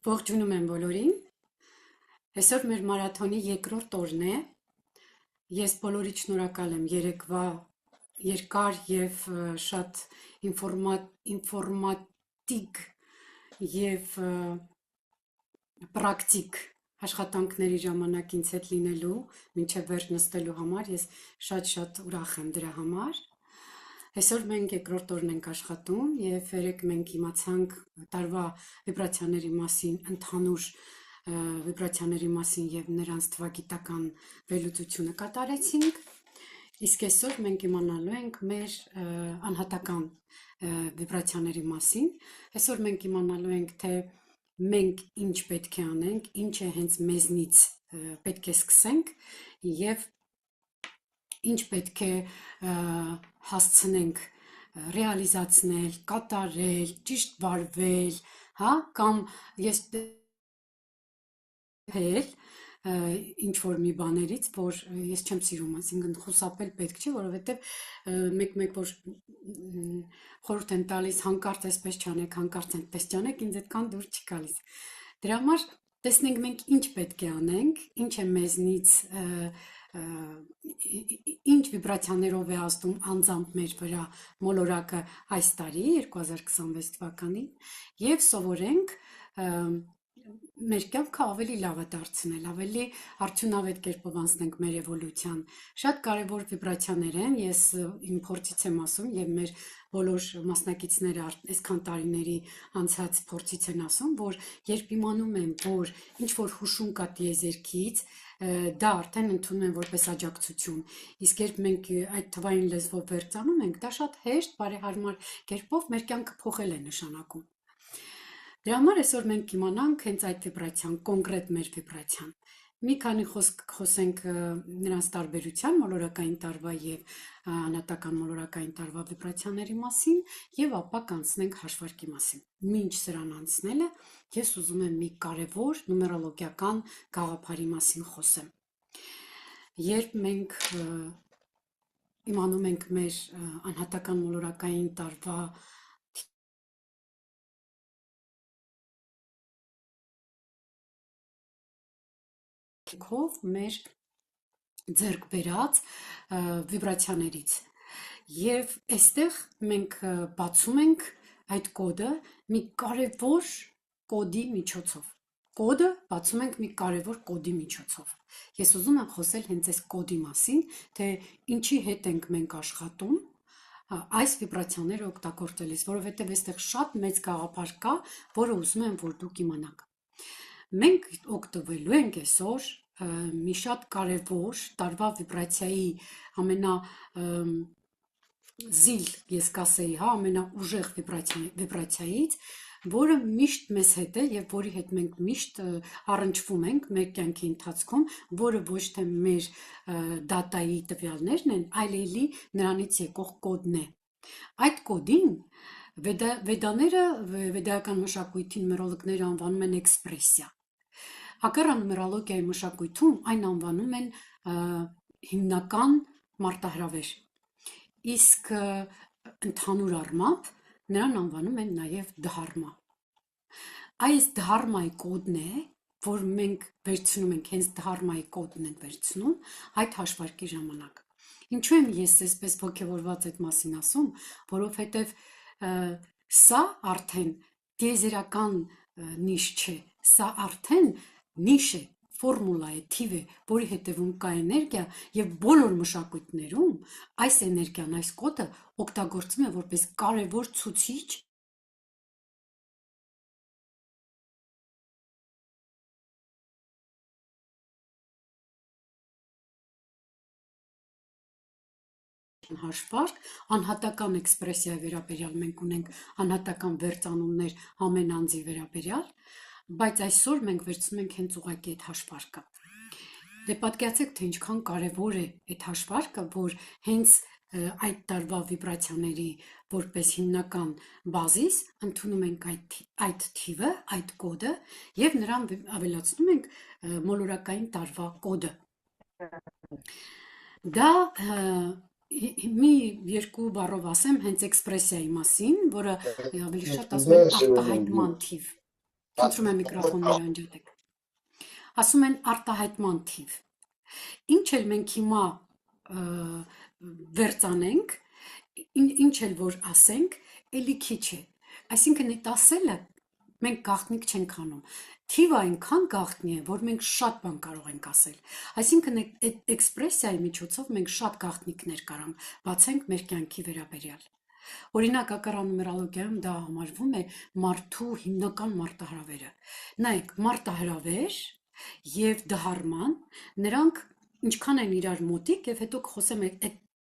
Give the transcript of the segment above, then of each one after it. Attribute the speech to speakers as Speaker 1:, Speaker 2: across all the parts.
Speaker 1: Ողջունում եմ բոլորին։ Այսօր մեր մարաթոնի երկրորդ օրն է։ Ես բոլորիդ շնորհակալ եմ երեկվա երկար եւ շատ ինֆորմատիկ եւ պրակտիկ աշխատանքների ժամանակ ինձ հետ լինելու, մինչև վերջ նստելու համար ես շատ ուրախ եմ դրա համար։ Այսօր մենք երկրորդ օրն ենք աշխատում եւ երեք մենք իմացանք տարվա վիբրացիաների մասին, ընդհանուր վիբրացիաների մասին եւ նրանց թվագիտական վերլուծությունը կատարեցինք։ Իսկ այսօր մենք իմանալու ենք մեր անհատական վիբրացիաների մասին։ Այսօր մենք իմանալու ենք, թե մենք ինչ պետք է անենք, ինչ է հենց մեզնից պետք է սկսենք եւ ինչ պետք է հասցնենք ռեալիզացնել, կատարել, ճիշտ վարվել, հա, կամ ես ինչ որ մի բաներից, որ ես չեմ սիրում, այսինքն խուսափել պետք չի, որովհետև մեկ որ խորհուրդ են տալիս հանկարծ այսպես չանեք, հանկարծ այնպես չանեք, ինձ այդքան դուր չի գալիս։ Դրա համար տեսնենք մենք ինչ պետք է անենք, ինչ է մեզնից ինչ վիբրացիաներով է ազդում անձամբ մեր վրա մոլորակը այս տարի 2026 թվականին եւ սովորենք մեր կյանքը ավելի լավը դարձնել, ավելի արդյունավետ կերպով անցնենք մեր էվոլյուցիան։ Շատ կարևոր վիբրացիաներ են, ես իմ փորձից եմ ասում եւ մեր բոլոր մասնակիցները այսքան տարիների անցած փորձից են ասում, որ երբ իմանում են, որ ինչ որ հուշում կա տիեզերքից, դա արդեն ընդունում են որպես աջակցություն։ Իսկ երբ մենք այդ թվային լեզվով վերցանում ենք, դա շատ հեշտ, բարեհարմար կերպով մեր կյանքը փոխել է նշանակում։ Դրա համար այսօր մենք իմանանք հենց այդ վիբրացիան, կոնկրետ մեր վիբրացիան։ Մի քանի խոսք խոսենք նրանց տարբերության մոլորակային տարվա եւ անհատական մոլորակային տարվա վիբրացիաների մասին եւ ապա կանցնենք հաշվարկի մասին։ Մինչ սրան անցնելը ես ուզում եմ մի կարևոր նումերոլոգիական գաղափարի մասին խոսեմ։ Երբ մենք իմանում ենք մեր անհատական մոլորակային տարվա մեր ձեռք բերած վիբրացիաներից եւ այստեղ մենք բացում ենք այդ կոդը մի կարևոր կոդի միջոցով։ Կոդը բացում ենք մի կարևոր կոդի միջոցով։ Ես ուզում եմ խոսել հենց այս կոդի մասին, թե ինչի հետ ենք մենք աշխատում այս վիբրացիաները օգտագործելիս, որովհետեւ այստեղ շատ մեծ գաղափար կա, որը ուզում եմ որ դուք իմանաք։ Մենք օգտվելու ենք այսօր մի շատ կարևոր տարվա վիբրացիայի զիլ, ես կասեի, հա, ամենաուժեղ վիբրացիայից, որը միշտ մեզ հետ է եւ որի հետ մենք միշտ առնչվում ենք մեր կյանքի ընթացքում, որը ոչ թե մեր դատայի տվյալներն են, այլ էլի նրանից եկող կոդն է։ Այդ կոդին վեդայական մշակույթի նումերոլոգները անվանում են էքսպրեսիա։ Հակառակ նումերոլոգիայի մշակույթում այն անվանում են հիմնական մարտահրավեր։ Իսկ ընդհանուր առմամբ նրան անվանում են նաև դհարմա։ Այս դհարմայի կոդն է, որ մենք վերցնում ենք, հենց դհարմայի կոդն են վերցնում այդ հաշվարկի ժամանակ։ Ինչու եմ ես այսպես ոգևորված այդ մասին ասում, որովհետև սա արդեն տիեզերական նիշ չէ, սա արդեն նիշ է, ֆորմուլա է, թիվ է, որի հետևում կա էներգիա եւ բոլոր մշակույթներում այս էներգիան, այս կոդը օգտագործվում է որպես կարևոր ցուցիչ հաշվարկ, անհատական էքսպրեսիայի վերաբերյալ մենք ունենք անհատական վերծանումներ ամեն անձի վերաբերյալ, բայց այսօր մենք վերցնում ենք հենց ուղղակի այդ հաշվարկը։ Դե պատկերացեք, թե ինչքան կարևոր է այդ հաշվարկը, որ հենց այդ տարվա վիբրացիաների որպես հիմնական բազիս ընդունում ենք այդ թիվը, այդ կոդը եւ նրան ավելացնում ենք մոլորակային տարվա կոդը։ Դա մի երկու բառով ասեմ հենց էքսպրեսիայի մասին, որը ավելի շատ ասում են արտահայտման թիվ։ Խնդրում եմ միկրոֆոնները անջատեք։ Ասում են արտահայտման թիվ։ Ինչ էլ մենք հիմա վերծանենք, ինչ էլ որ ասենք, էլի քիչ է։ Այսինքն այդ ասելը մենք գաղտնիք չենք անում։ Թիվը այնքան գաղտնի է, որ մենք շատ բան կարող ենք ասել։ Այսինքն այդ էքսպրեսիայի միջոցով մենք շատ գաղտնիքներ կարամ բացենք մեր կյանքի վերաբերյալ։ Օրինակ, ակառան նումերոլոգիայում դա համարվում է մարդու հիմնական մարտահրավերը։ Նայեք, մարտահրավեր եւ դհարման, նրանք ինչքան են իրար մոտիկ, եւ հետո կխոսեմ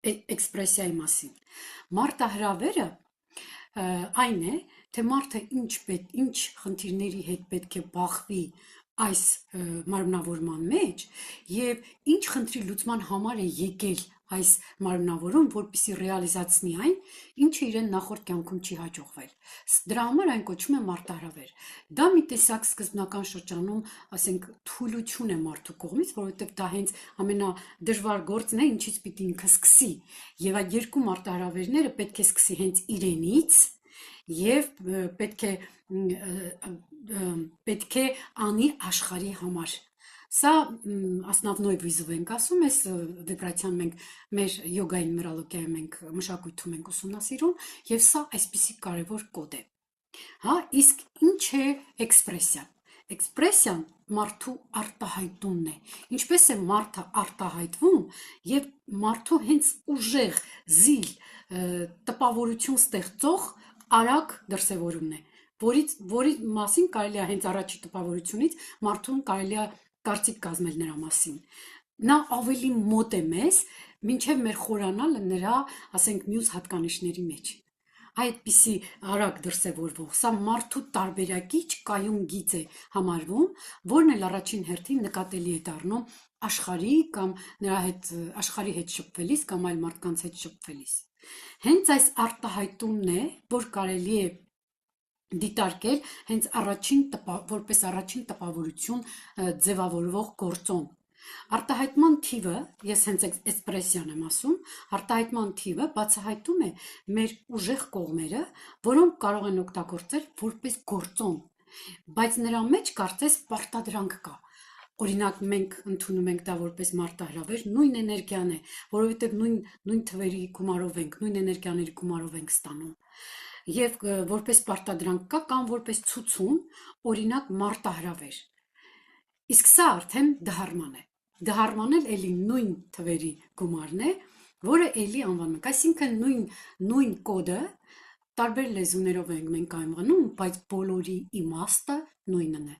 Speaker 1: էքսպրեսիայի մասին։ Մարտահրավերը այն է, թե մարդը ինչ խնդիրների հետ պետք է բախվի այս մարմնավորման մեջ եւ ինչ խնդրի լուծման համար է եկել այս մարմնավորում, որպեսզի ռեալիզացնի այն, ինչը իրեն նախորդ կյանքում չի հաջողվել։ Դրա համար այն կոչվում է մարտահրավեր։ Դա մի տեսակ սկզբնական շրջանում, ասենք, թուլություն է մարդու կողմից, որովհետև դա հենց ամենադժվար գործն է, ինչից պիտի ինքը սկսի։ Եվ այդ երկու մարտահրավերները պետք է սկսի հենց իրենից եւ պետք է անի աշխարհի համար։ Սա основной вызов ենք ասում, այս վիբրացիան մենք մեր յոգայի նումերոլոգիայում ենք մշակույթում ենք ուսումնասիրում եւ սա այսպիսի կարեւոր կոդ է։ Հա, իսկ ինչ է էքսպրեսիան։ Էքսպրեսիան մարդու արտահայտումն է։ Ինչպես է մարդը արտահայտվում եւ մարդու հենց ուժեղ, զիլ, տպավորություն ստեղծող արագ դրսևորումն է, որի մասին կարելի է հենց առաջի տպավորությունից մարդուն կարելի է կարծիք կազմել նրա մասին։ Նա ավելի մոտ է մեզ, մինչև մեր խորանալը նրա, ասենք, մյուս հատկանիշների մեջ։ Այդպիսի արագ դրսևորվող, սա մարդու տարբերակիչ կայուն գիծ է համարվում, որն էլ առաջին հերթին նկատելի է դառնում աշխարհի կամ նրա հետ աշխարհի հետ շփվելիս կամ այլ մարդկանց հետ շփվելիս։ Հենց այս արտահայտումն է, որ կարելի է դիտարկել հենց որպես առաջին տպավորություն ձևավորվող գործոն։ Արտահայտման թիվը, ես հենց էքսպրեսիան եմ ասում, արտահայտման թիվը բացահայտում է մեր ուժեղ կողմերը, որոնք կարող են օգտագործել որպես գործոն, բայց նրա մեջ կարծես պարտադրանք կա։ Օրինակ, մենք ընդունում ենք դա որպես մարտահրավեր, նույն էներգիան է, որովհետև նույն թվերի գումարով ենք, նույն էներգիաների գումարով ենք ստանում։ Եվ որպես պարտադրանք կա կամ որպես ցուցում, օրինակ մարտահրավեր։ Իսկ սա արդեն դհարման է։ Դհարման էլ էլի նույն թվերի գումարն է, որը էլի անվանում ենք, այսինքն նույն կոդը տարբեր լեզուներով ենք մենք անվանում, բայց բոլորի իմաստը նույնն է։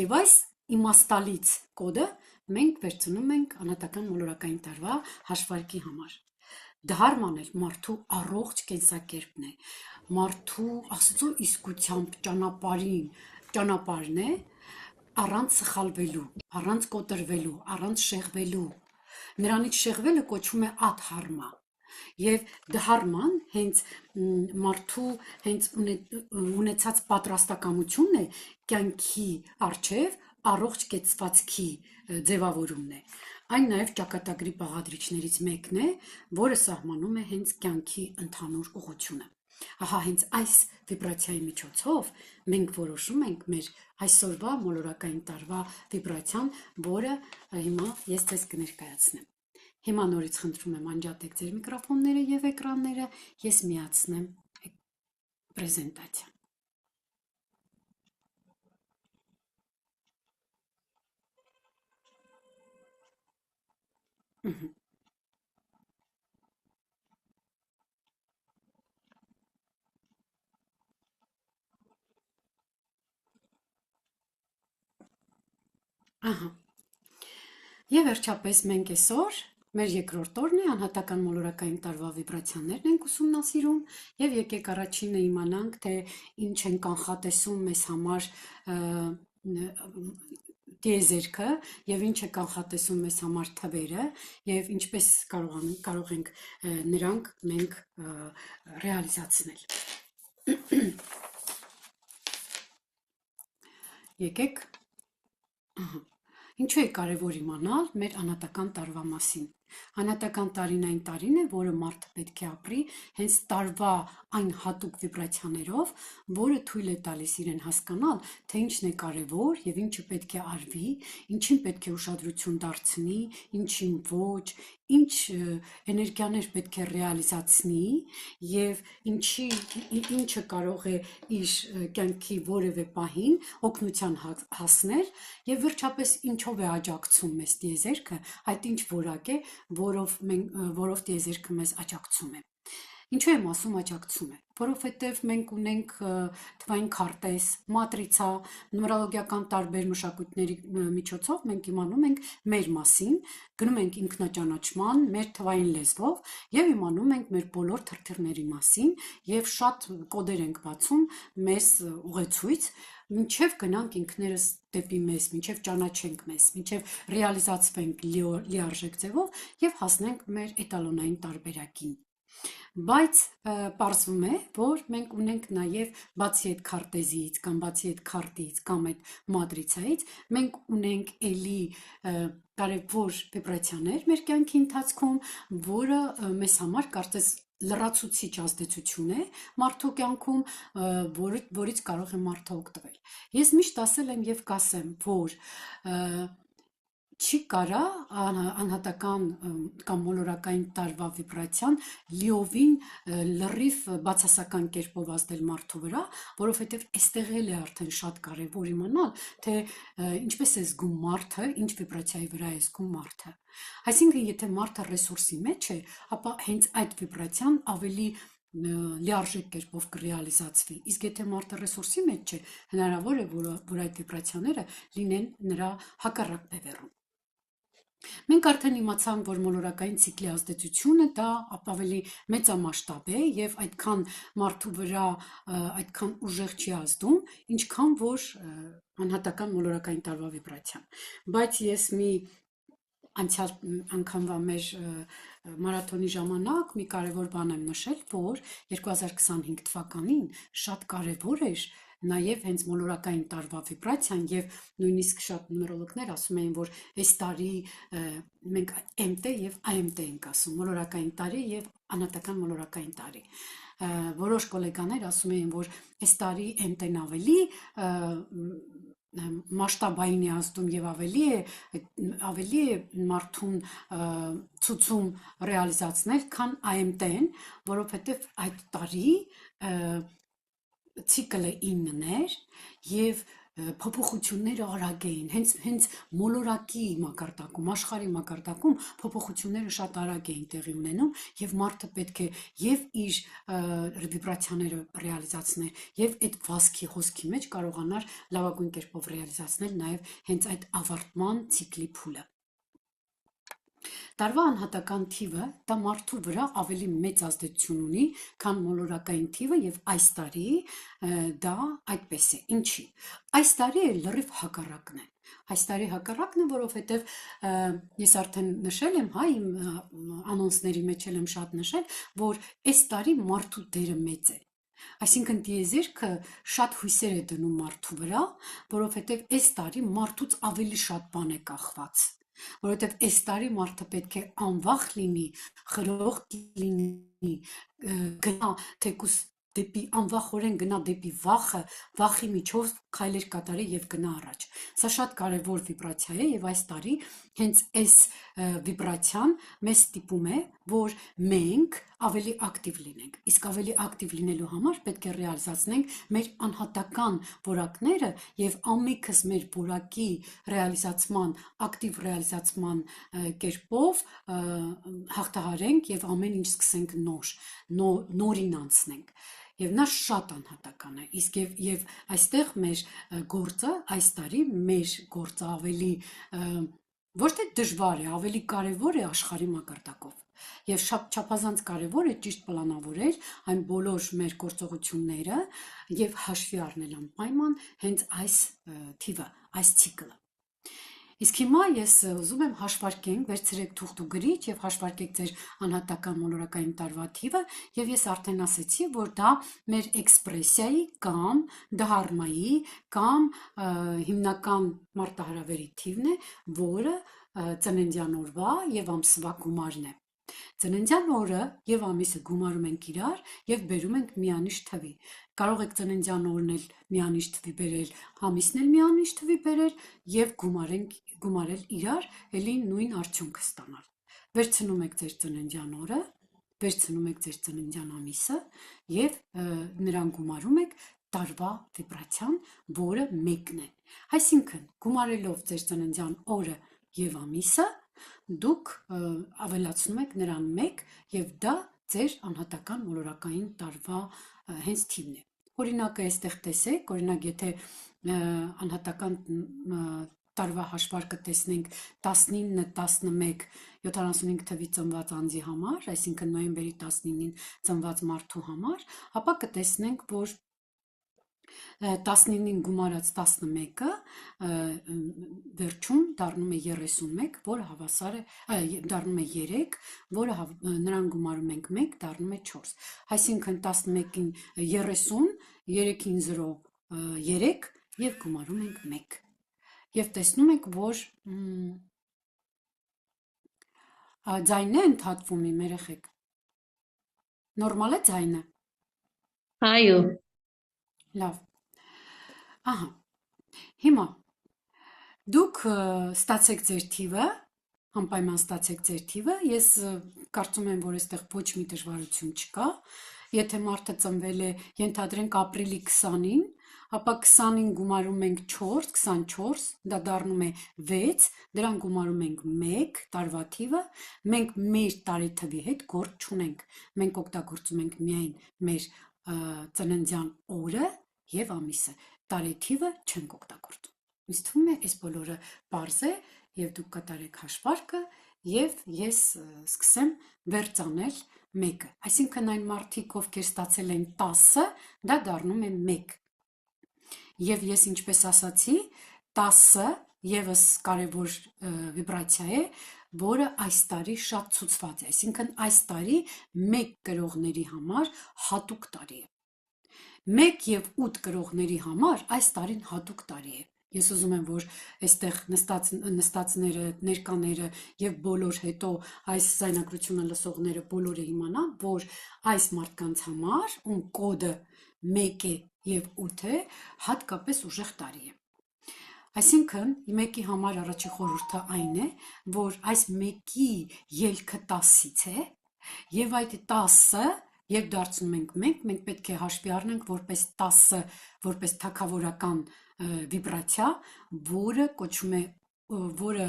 Speaker 1: Եվ այս իմաստալից կոդը մենք վերցնում ենք անհատական մոլորակային տարվա հաշվարկի համար։ Դհարման էլ մարդու առողջ կենսակերպն է, մարդու Աստծո իսկությամբ ճանապարհն է, առանց սխալվելու, առանց կոտրվելու, առանց շեղվելու։ Նրանից շեղվելը կոչվում է ադհարմա։ Եվ դհարման հենց մարդու հենց ունեցած պատրաստակամությունն է կյանքի առջև առողջ կեցվածքի ձևավորումն է։ Այն նաև ճակատագրի բաղադրիչներից մեկն է, որը սահմանում է հենց կյանքի ընդհանուր ուղղությունը։ Ահա հենց այս վիբրացիայի միջոցով մենք որոշում ենք մեր այսօրվա մոլորակային տարվա վիբրացիան, որը հիմա ես ձեզ կներկայացնեմ։ Հիմա նորից խնդրում եմ անջատեք ձեր միկրոֆոնները եւ էկրանները, ես միացնեմ պրեզենտացիան։ Ահա։ Եվ վերջապես մենք այսօր մեր երկրորդ օրն է, անհատական մոլորակային տարվա վիբրացիաներն ենք ուսումնասիրում եւ եկեք առաջինը իմանանք, թե ինչ են կանխատեսում մեզ համար տիեզերքը եւ ինչ է կանխատեսում մեզ համար թվերը եւ ինչպես կարող ենք նրանք մենք ռեալիզացնել։ Եկեք Ինչու է կարևոր իմանալ մեր անհատական տարվա մասին։ Անհատական տարին այն տարին է, որը մարդը պետք է ապրի հենց տարվա այն հատուկ վիբրացիաներով, որը թույլ է տալիս իրեն հասկանալ, թե ինչն է կարևոր եւ ինչը պետք է արվի, ինչին պետք է ուշադրություն դարձնի, ինչին ոչ, ինչ էներգիաներ պետք է ռեալիզացնի եւ ինչը կարող է իր կյանքի որևէ պահին օգնության հասնել եւ վերջապես ինչով է աջակցում մեզ տիեզերքը, այդ ինչ որակ է, որով տիեզերքը մեզ աջակցում է։ Ինչու եմ ասում աջակցում է, որովհետև մենք ունենք թվային քարտեզ, մատրիցա, նումերոլոգիական տարբեր մշակույթների միջոցով մենք իմանում ենք մեր մասին, գնում ենք ինքնաճանաչման, մեր թվային լեզվով եւ իմանում ենք մեր բոլոր թրթիռների մասին եւ շատ կոդեր ենք բացում մեզ ուղեցույց, մինչև գնանք ինքներս դեպի մեզ, մինչև ճանաչենք մեզ, մինչև ռեալիզացվենք լիարժեք ձևով եւ հասնենք մեր էտալոնային տարբերակին։ Բայց պարզվում է, որ մենք ունենք նաև բացի այդ քարտեզից կամ բացի այդ քարտից կամ այդ մատրիցայից, մենք ունենք էլի կարևոր վիբրացիաներ մեր կյանքի ընթացքում, որը մեզ համար կարծես լրացուցիչ ազդեցություն է մարդու կյանքում, որից կարող է մարդը օգտվել։ Ես միշտ ասել եմ եւ կասեմ, որ չի կարա անհատական կամ մոլորակային տարվա վիբրացիան լիովին լրիվ բացասական կերպով ազդել մարդու վրա, որովհետև այստեղ էլ է արդեն շատ կարևոր իմանալ, թե ինչպես է զգում մարդը, ինչ վիբրացիայի վրա է զգում մարդը։ Այսինքն, եթե մարդը ռեսուրսի մեջ է, ապա հենց այդ վիբրացիան ավելի լիարժեք կերպով կռեալիզացվի, իսկ եթե մարդը ռեսուրսի մեջ չէ, հնարավոր է, որ այդ վիբրացիաները լինեն նրա հակառակ բևեռում։ Մենք արդեն իմացանք, որ մոլորակային ցիկլի ազդեցությունը դա ավելի մեծամասշտաբ է եւ այդքան մարդու վրա այդքան ուժեղ չի ազդում, ինչքան որ անհատական մոլորակային տարվա վիբրացիան։ Բայց ես մի անցյալ անգամվա մեր մարաթոնի ժամանակ մի կարևոր բան եմ նշել, որ 2025 թվականին շատ կարևոր էր նաև հենց մոլորակային տարվա վիբրացիան եւ նույնիսկ շատ նումերոլոգներ ասում էին, որ այս տարի մենք MT եւ AMT ենք ասում, մոլորակային տարի եւ անհատական մոլորակային տարի։ Որոշ գոլեգաներ ասում էին, որ այս տարի MT-ն մասշտաբային է ազդում եւ ավելի է մարդուն ցուցում ռեալիզացնել, քան AMT-ն, որովհետեւ այդ տարի ցիկլը 9-ն էր եւ փոփոխությունները արագ էին, հենց մոլորակի մակարդակում, աշխարհի մակարդակում փոփոխությունները շատ արագ էին տեղի ունենում եւ մարդը պետք է եւ իր վիբրացիաները ռեալիզացնել եւ այդ վազքի հոսքի մեջ կարողանար լավագույն կերպով ռեալիզացնել նաեւ հենց այդ ավարտման ցիկլի փուլը։ Տարվա անհատական թիվը դա մարդու վրա ավելի մեծ ազդեցություն ունի, քան մոլորակային թիվը եւ այս տարի դա այդպես է։ Ինչի։ Այս տարի լրիվ հակառակն է։ Այս տարի հակառակն է, որովհետեւ ես արդեն նշել եմ, հա, իմ անոնսների մեջ եմ շատ նշել, որ այս տարի մարդու դերը մեծ է։ Այսինքն տիեզերքը շատ հույսեր է դնում մարդու վրա, որովհետև այս տարի մարդուց ավելի շատ բան է կախված, որովհետև այս տարի մարդը պետք է անվախ լինի, խրող լինի, գնա թեկուս դեպի անվախորեն գնա դեպի վախի միջով քայլեր կատարի եւ գնա առաջ։ Սա շատ կարեւոր վիբրացիա է եւ այս տարի հենց այս վիբրացիան մեզ ստիպում է, որ մենք ավելի ակտիվ լինենք։ Իսկ ավելի ակտիվ լինելու համար պետք է ռեալիզացնենք մեր անհատական որակները եւ ամենքս մեր որակի ռեալիզացման, ակտիվ ռեալիզացման կերպով հաղթահարենք եւ ամեն ինչ սկսենք նորին անցնենք։ Եվ նա շատ անհատական է, իսկ եւ այստեղ մեր գործը, այս տարի մեր գործը ավելի ոչ թե դժվար է, ավելի կարևոր է աշխարհի մակարդակով։ Եվ չափազանց կարևոր է ճիշտ պլանավորել այն բոլոր մեր գործողությունները եւ հաշվի առնել անպայման հենց այս թիվը, այս ցիկլը։ Իսկ հիմա ես ուզում եմ հաշվարկենք, վերցրեք թուղթ ու գրիչ եւ հաշվարկեք ձեր անհատական մոլորակային տարվա թիվը եւ ես արդեն ասեցի, որ դա մեր էքսպրեսիայի կամ դահարմայի կամ հիմնական մարտահրավերի թիվն է, որը ծննդյան օրվա եւ ամսվա գումարն է։ Ծննդյան օրը եւ ամիսը գումարում ենք իրար եւ բերում ենք միանիշ թվի։ Կարող եք ծննդյան օրն էլ միանիշ թվի բերել, ամիսն էլ միանիշ թվի բերել եւ գումարել իրար, ելի նույն արդյունքը ստանալ։ Վերցնում եք ձեր ծննդյան օրը, վերցնում եք ձեր ծննդյան ամիսը եւ նրան գումարում եք տարվա վիբրացիան, որը 1-ն է։ Այսինքն, գումարելով ձեր ծննդյան օրը եւ ամիսը, դուք ավելացնում եք նրան 1 եւ դա ձեր անհատական մոլորակային տարվա հենց թիվն է։ Օրինակը այստեղ տեսեք, օրինակ եթե անհատական տարվա հաշվարկը տեսնենք 19, 11, 75 թվի ծնված անձի համար, այսինքն նոյեմբերի 19-ին ծնված մարդու համար, ապա կտեսնենք, որ 19-ին գումարած 11-ը վերջում դառնում է 31, որը հավասար է, դառնում է 3, որը նրան գումարում ենք 1, դառնում է 4։ Այսինքն 11-ին 30, 3-ին 0, 3 եւ գումարում ենք 1։ Եվ տեսնում եք, որ ձայնն է ընդհատվում իմ երեխեք։ Նորմալ է ձայնը։
Speaker 2: Այո։
Speaker 1: Լավ։ Ահա։ Հիմա դուք ստացեք ձեր թիվը, անպայման ստացեք ձեր թիվը, ես կարծում եմ, որ այստեղ ոչ մի դժվարություն չկա։ Եթե մարդը ծնվել է, ենթադրենք ապրիլի 20-ին, ապա 20-ին գումարում ենք 4, 24, դա դառնում է 6, դրան գումարում ենք 1 տարվա թիվը, մենք մեր տարեթվի հետ գործ չունենք, մենք օգտագործում ենք միայն մեր ծննդյան օրը եւ ամիսը, տարեթիվը չենք օգտագործում։ Ինձ թվում է, այս բոլորը պարզ է եւ դուք կատարեք հաշվարկը եւ ես սկսեմ վերցանել 1-ը, այսինքն այն մարդիկ, ովքեր ստացել են 10-ը, դա դառնում է 1։ Եվ ես ինչպես ասացի, 10-ը եւս կարևոր վիբրացիա է, որը այս տարի շատ ցուցված է, այսինքն այս տարի 1 կրողների համար հատուկ տարի է։ 1 եւ 8 կրողների համար այս տարին հատուկ տարի է։ Ես ուզում եմ, որ այստեղ նստածները, ներկաները եւ բոլոր հետո այս զայնագրությունը լսողները բոլորը իմանան, որ այս մարդկանց համար, ում կոդը 1 է եւ 8 է, հատկապես ուժեղ տարի է։ Այսինքն, 1-ի համար առաջի խորհուրդը այն է, որ այս 1-ի ելքը 10-ից է եւ այդ 10-ը Երբ դարձնում ենք մենք պետք է հաշվի առնենք որպես 10-ը, որպես թագավորական վիբրացիա, որը կոչվում է, որը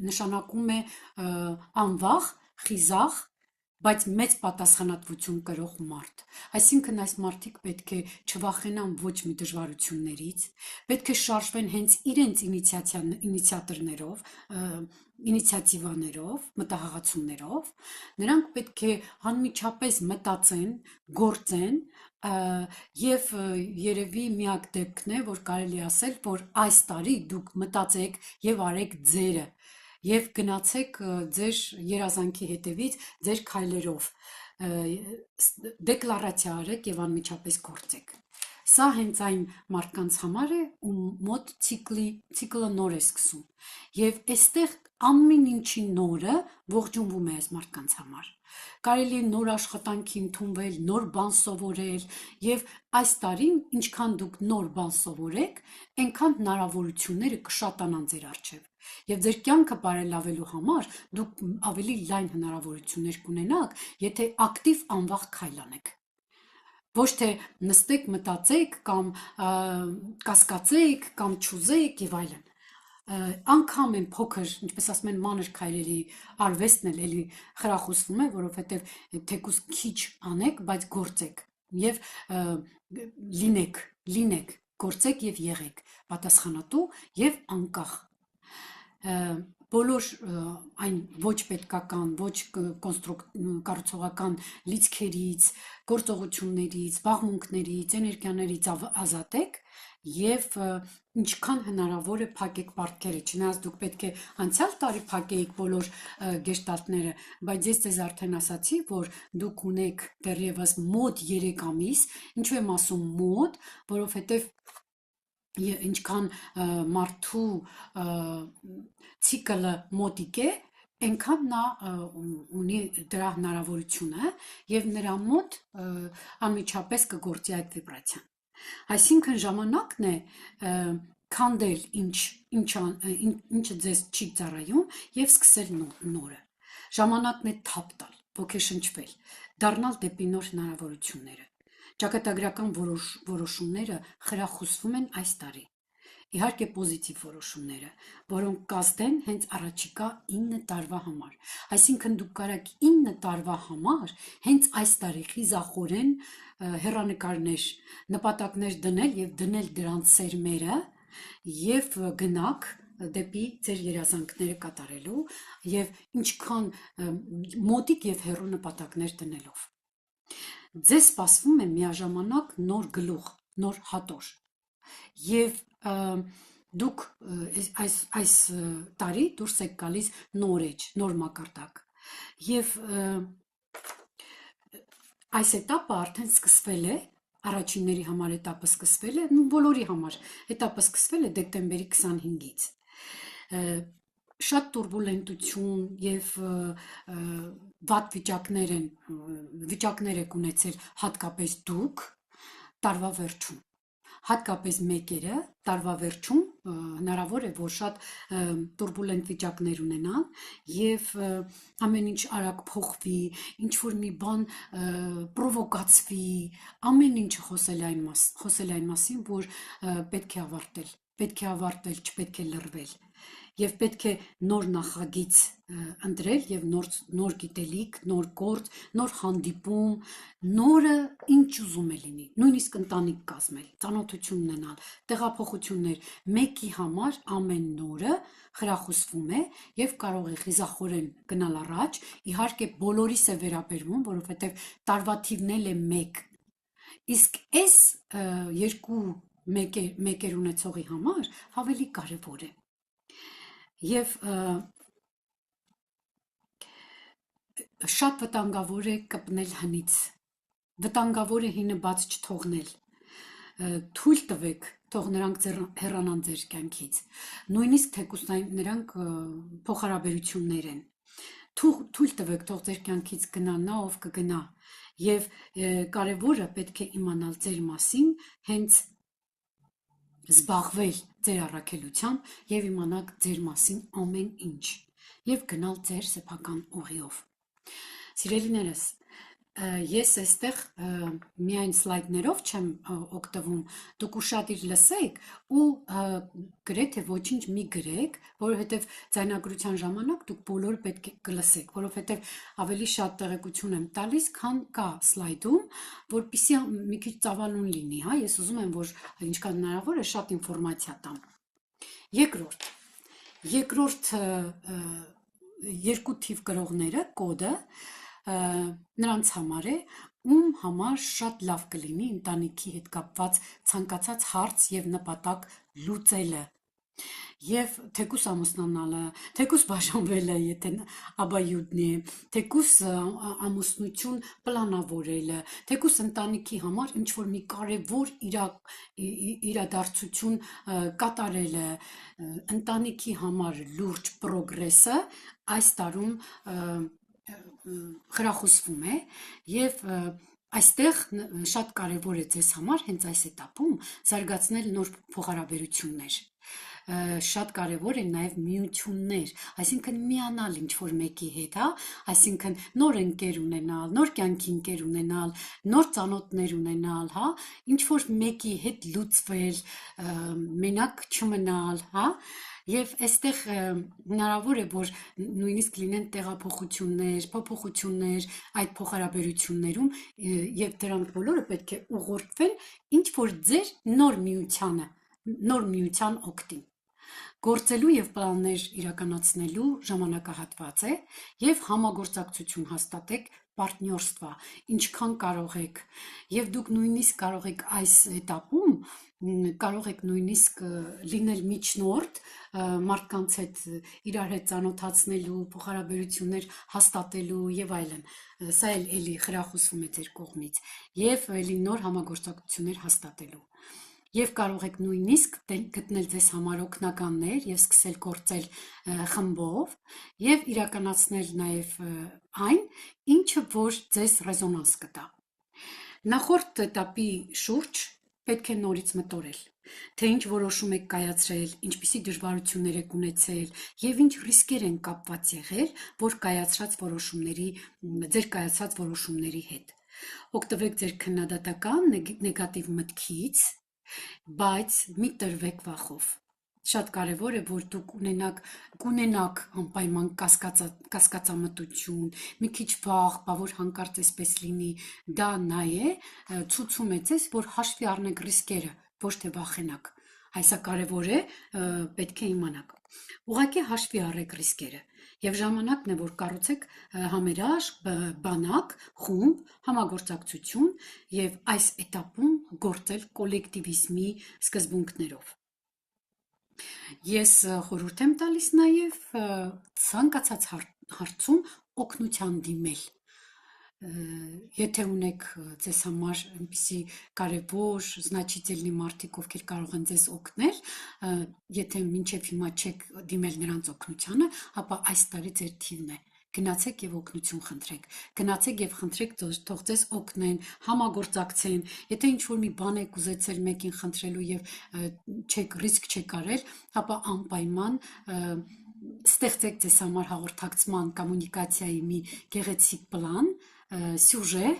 Speaker 1: նշանակում է անվախ, խիզախ, բայց մեծ պատասխանատվություն կրող մարդ։ Այսինքն այս մարդիկ պետք է չվախենան ոչ մի դժվարություններից, պետք է շարժվեն հենց իրենց ինիցիատորներով, ինիցիատիվաներով, մտահղացումներով, նրանք պետք է անմիջապես մտածեն, գործեն, եւ երևի միակ դեպքն է, որ կարելի ասել, որ այս տարի դուք մտածեք եւ արեք ձերը եւ գնացեք ձեր երազանքի հետևից ձեր քայլերով, դեկլարացիա արեք եւ անմիջապես գործեք։ Սա հենց այն մարդկանց համար է, ում մոտ ցիկլը նոր է սկսում եւ այստեղ ամեն ինչի նորը ողջունվում է այս մարդկանց համար։ Կարելի է նոր աշխատանքի ընդունվել, նոր բան սովորել եւ այս տարին ինչքան դուք նոր բան սովորեք, այնքան հնարավորությունները կշատանան ձեր առջև։ Եվ ձեր կյանքը բարելավելու համար դուք ավելի լայն հնարավորություններ կունենաք, եթե ակտիվ անվախ քայլ անեք։ Ոչ թե նստեք, մտածեք կամ կասկածեք կամ չուզեք եւ այլն։ Անգամ են փոքր, ինչպես ասում են, մանր քայլերի արվեստն էլ էլի խրախուսվում է, որովհետեւ թեկուզ քիչ անեք, բայց գործեք եւ լինեք, գործեք եւ եղեք պատասխանատու եւ անկախ։ բոլոր այն ոչ պետքական, ոչ կառուցողական լիցքերից, գործողություններից, զբաղմունքներից, էներգիաներից ազատեք եւ ինչքան հնարավոր է փակեք պարտքերը, չնայած դուք պետք է անցյալ տարի փակեիք բոլոր գեշտալտները, բայց ես ձեզ արդեն ասացի, որ դուք ունեք դեռևս մոտ 3 ամիս, ինչու եմ ասում մոտ, որովհետեւ ինչքան մարդու ցիկլը մոտիկ է, այնքան նա ունի դրա հնարավորությունը եւ նրա մոտ անմիջապես կգործի այդ վիբրացիան։ Այսինքն ժամանակն է քանդել ինչը ձեզ չի ծառայում եւ սկսել նորը։ Ժամանակն է թափ տալ, ոգեշնչվել, դառնալ դեպի նոր հնարավորությունները։ Ճակատագրական որոշումները խրախուսվում են այս տարի։ Իհարկե պոզիտիվ որոշումները, որոնք կազդեն հենց առաջիկա 9 տարվա համար։ Այսինքն դուք կարաք 9 տարվա համար հենց այս տարի խիզախորեն հեռանկարներ, նպատակներ դնել եւ դնել դրանց սերմերը եւ գնաք դեպի ձեր երազանքները կատարելու եւ ինչքան մոտիկ եւ հեռու նպատակներ դնելով։ Ձեզ սպասվում է միաժամանակ նոր գլուխ, նոր հատոր եւ դուք այս տարի դուրս եք գալիս նոր էջ, նոր մակարդակ եւ այս էտապը արդեն սկսվել է, առաջինների համար էտապը սկսվել է, բոլորի համար էտապը սկսվել է դեկտեմբերի 25-ից։ Շատ տուրբուլենտություն եւ վատ վիճակներ եք ունեցել հատկապես դուք տարվա վերջում, հատկապես մեկերը տարվա վերջում հնարավոր է որ շատ տուրբուլենտ վիճակներ ունենան եւ ամեն ինչ արագ փոխվի, ինչ որ մի բան պրովոկացվի, ամեն ինչը խոսել այն մասին, որ պետք է ավարտել, չպետք է լռվել եւ պետք է նոր նախագիծ ընտրել եւ նոր գիտելիք, նոր գործ, նոր հանդիպում, նորը ինչ ուզում է լինի, նույնիսկ ընտանիք կազմել, ծանոթություն ունենալ, տեղափոխություններ, մեկի համար ամեն նորը խրախուսվում է եւ կարող է խիզախորեն գնալ առաջ, իհարկե բոլորիս է վերաբերվում, որովհետեւ տարվա թիվն էլ է 1, իսկ այս երկու մեկեր ունեցողի համար ավելի կարեւոր է եւ շատ վտանգավոր է կպնել հնից, վտանգավոր է հինը բաց չթողնել, թույլ տվեք, թող նրանք հեռանան ձեր կյանքից, նույնիսկ թեկուզ նրանք փոխհարաբերություններ են, թույլ տվեք, թող ձեր կյանքից գնա նա, ով կգնա, եւ կարեւորը պետք է իմանալ ձեր մասին, հենց զբաղվել ձեր առաքելությամբ եւ իմանալ ձեր մասին ամեն ինչ եւ գնալ ձեր սեփական ուղիով։ Սիրելիներս, ես այստեղ միայն սլայդներով չեմ օգտվում, դուք ուշադիր լսեք ու գրեթե ոչինչ մի գրեք, որովհետև ձայնագրության ժամանակ դուք բոլորը պետք է կլսեք, որովհետև ավելի շատ տեղեկություն եմ տալիս, քան կա սլայդում, որպեսզի մի քիչ ծավալուն լինի, հա, ես ուզում եմ, որ ինչքան հնարավոր է շատ ինֆորմացիա տամ։ Երկրորդ երկու թիվ կրողները, կոդը, նրանց համար է, ում համար շատ լավ կլինի ընտանիքի հետ կապված ցանկացած հարց եւ նպատակ լուծելը եւ թեկուս ամուսնանալը, թեկուս բաժանվելը, եթե աբայուդն է, թեկուս ամուսնություն պլանավորելը, թեկուս ընտանիքի համար ինչ որ մի կարևոր իրադարձություն կատարելը, ընտանիքի համար լուրջ պրոգրեսը այս տարում խրախուսվում է եւ այստեղ շատ կարեւոր է ձեզ համար հենց այս этаպում զարգացնել նոր փոխհարաբերություններ շատ կարևոր է նաև միություններ, այսինքն միանալ ինչ-որ մեկի հետ, հա, այսինքն նոր ընկեր ունենալ, նոր կյանքի ընկեր ունենալ, նոր ծանոթներ ունենալ, հա, ինչ-որ մեկի հետ լուծվել, մենակ չմնալ, հա, եւ այստեղ հնարավոր է որ նույնիսկ լինեն տեղափոխություններ, փոփոխություններ այդ փոխհարաբերություններում եւ դրանք բոլորը պետք է ուղղորդվեն ինչ որ ձեր նոր միության օգտին գործելու եւ պլաններ իրականացնելու ժամանակահատված է եւ համագործակցություն հաստատեք պարտներство, ինչքան կարող եք եւ դուք նույնիսկ կարող եք այս этаպում կարող եք նույնիսկ լինել միջնորդ մարդկանց հետ իրար հետ ծանոթացնելու, փոխհարաբերություններ հաստատելու եւ այլն։ Սա էլ էլի խրախուսվում է ձեր կողմից եւ էլի նոր համագործակցություններ հաստատելու։ Եվ կարող եք նույնիսկ գտնել ձեզ համար օգնականներ եւ սկսել գործել խմբով եւ իրականացնել նաեւ այն, ինչը որ ձեզ ռեզոնանս կտա։ Նախորդ этаպի շուրջ պետք է նորից մտորել, թե ինչ որոշում եք կայացրել, ինչպիսի դժվարություններ եք ունեցել եւ ինչ ռիսկեր են կապված եղել, որ ձեր կայացած որոշումների հետ։ Օգտվեք ձեր քննադատական նեգատիվ մտքից, բայց մի տրվեք վախով։ Շատ կարևոր է, որ դուք կունենաք անպայման կասկածամտություն, մի քիչ վախ, բա որ հանկարծ էսպես լինի, դա նա է, ցույցում է ձեզ, որ հաշվի առնեք ռիսկերը, ոչ թե վախենաք։ Այսա կարևոր է, պետք է իմանաք։ Ուղղակի հաշվի առեք ռիսկերը եւ ժամանակն է, որ կառուցեք համերաշխ, բանակ, խումբ, համագործակցություն եւ այս этаպում գործել կոլեկտիվիզմի սկզբունքներով։ Ես խորհուրդ եմ տալիս նաեւ ցանկացած հարցում օգնության դիմել։ Եթե ունեք ձեզ համար այնպիսի կարևոր, значительный մարդիկ, ովքեր կարող են ձեզ օգնել, եթե մինչև հիմա չեք դիմել նրանց օգնությանը, ապա այս տարի ձեր թիվն է։ Գնացեք եւ օգնություն խնդրեք։ Գնացեք եւ խնդրեք, թող ձեզ օգնեն, համագործակցեն։ Եթե ինչ-որ մի բան եք ուզեցել մեկին խնդրելու եւ ռիսկ չեք արել, ապա անպայման ստեղծեք ձեզ համար հաղորդակցման, կոմունիկացիայի մի գեղեցիկ պլան, սյուժե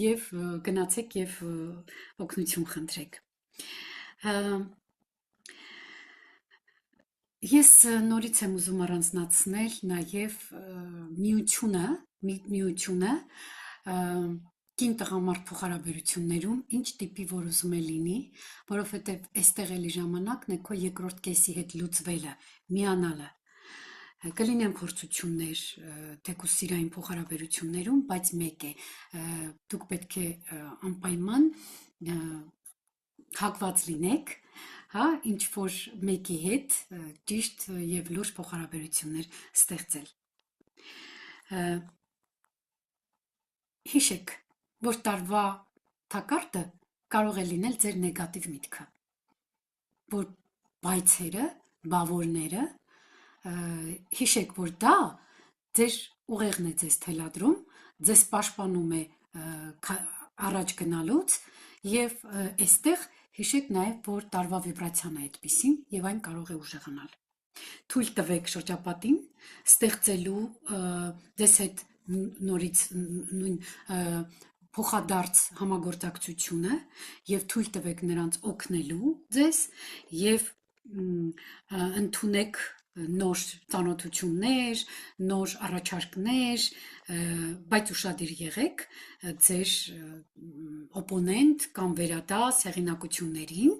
Speaker 1: եւ գնացեք եւ օգնություն խնդրեք։ Ես նորից եմ ուզում առանձնացնել նաեւ միությունը կին տղամարդ փոխհարաբերություններում ինչ տիպի որ ուզում է լինի, որովհետեւ այստեղ էլի ժամանակն է քո երկրորդ կեսի հետ լուծվելը, միանալը։ Կլինեն փորձություններ, թեկուզ սիրային փոխհարաբերություններում, բայց մեկ է, դուք պետք է անպայման հակված լինեք, հա, ինչ որ մեկի հետ ճիշտ եւ լուրջ փոխհարաբերություններ ստեղծել։ Հիշեք, որ տարվա թակարդը կարող է լինել ձեր նեգատիվ միտքը, որ բայցերը, բավորները, հիշեք, որ դա ձեր ուղեղն է ձեզ թելադրում, ձեզ պաշտպանում է առաջ գնալուց եւ այստեղ հիշեք նաեւ, որ տարվա վիբրացիան է այդպիսին եւ այն կարող է ուժեղանալ։ Թույլ տվեք շրջապատին ստեղծելու ձեզ հետ նորից նույն փոխադարձ համագործակցությունը եւ թույլ տվեք նրանց օգնելու ձեզ եւ ընդունեք նոր ծանոթություններ, նոր առաջարկներ, բայց ուշադիր եղեք ձեր օպոնենտ կամ վերադաս հեղինակություններին,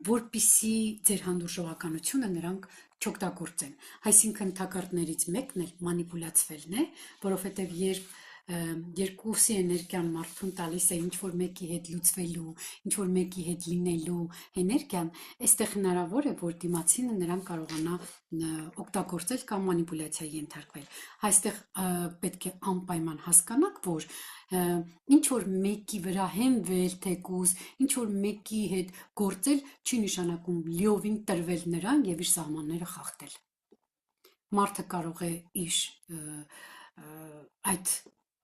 Speaker 1: որպիսի ձեր հանդուրժողականությունը նրանք չօգտագործեն։ Այսինքն թակարդներից մեկն էլ մանիպուլացվելն է, որովհետև երբ երկուսի էներգիան մարդուն տալիս է ինչ-որ մեկի հետ լուծվելու, ինչ-որ մեկի հետ լինելու էներգիան, այստեղ հնարավոր է, որ դիմացինը նրան կարողանա օգտագործել կամ մանիպուլյացիայի ենթարկվել։ Այստեղ պետք է անպայման հասկանաք, որ ինչ-որ մեկի վրա հենվել թեկուզ, ինչ-որ մեկի հետ գործել չի նշանակում լիովին տրվել նրան եւ իր սահմանները խախտել։ Մարդը կարող է իր այդ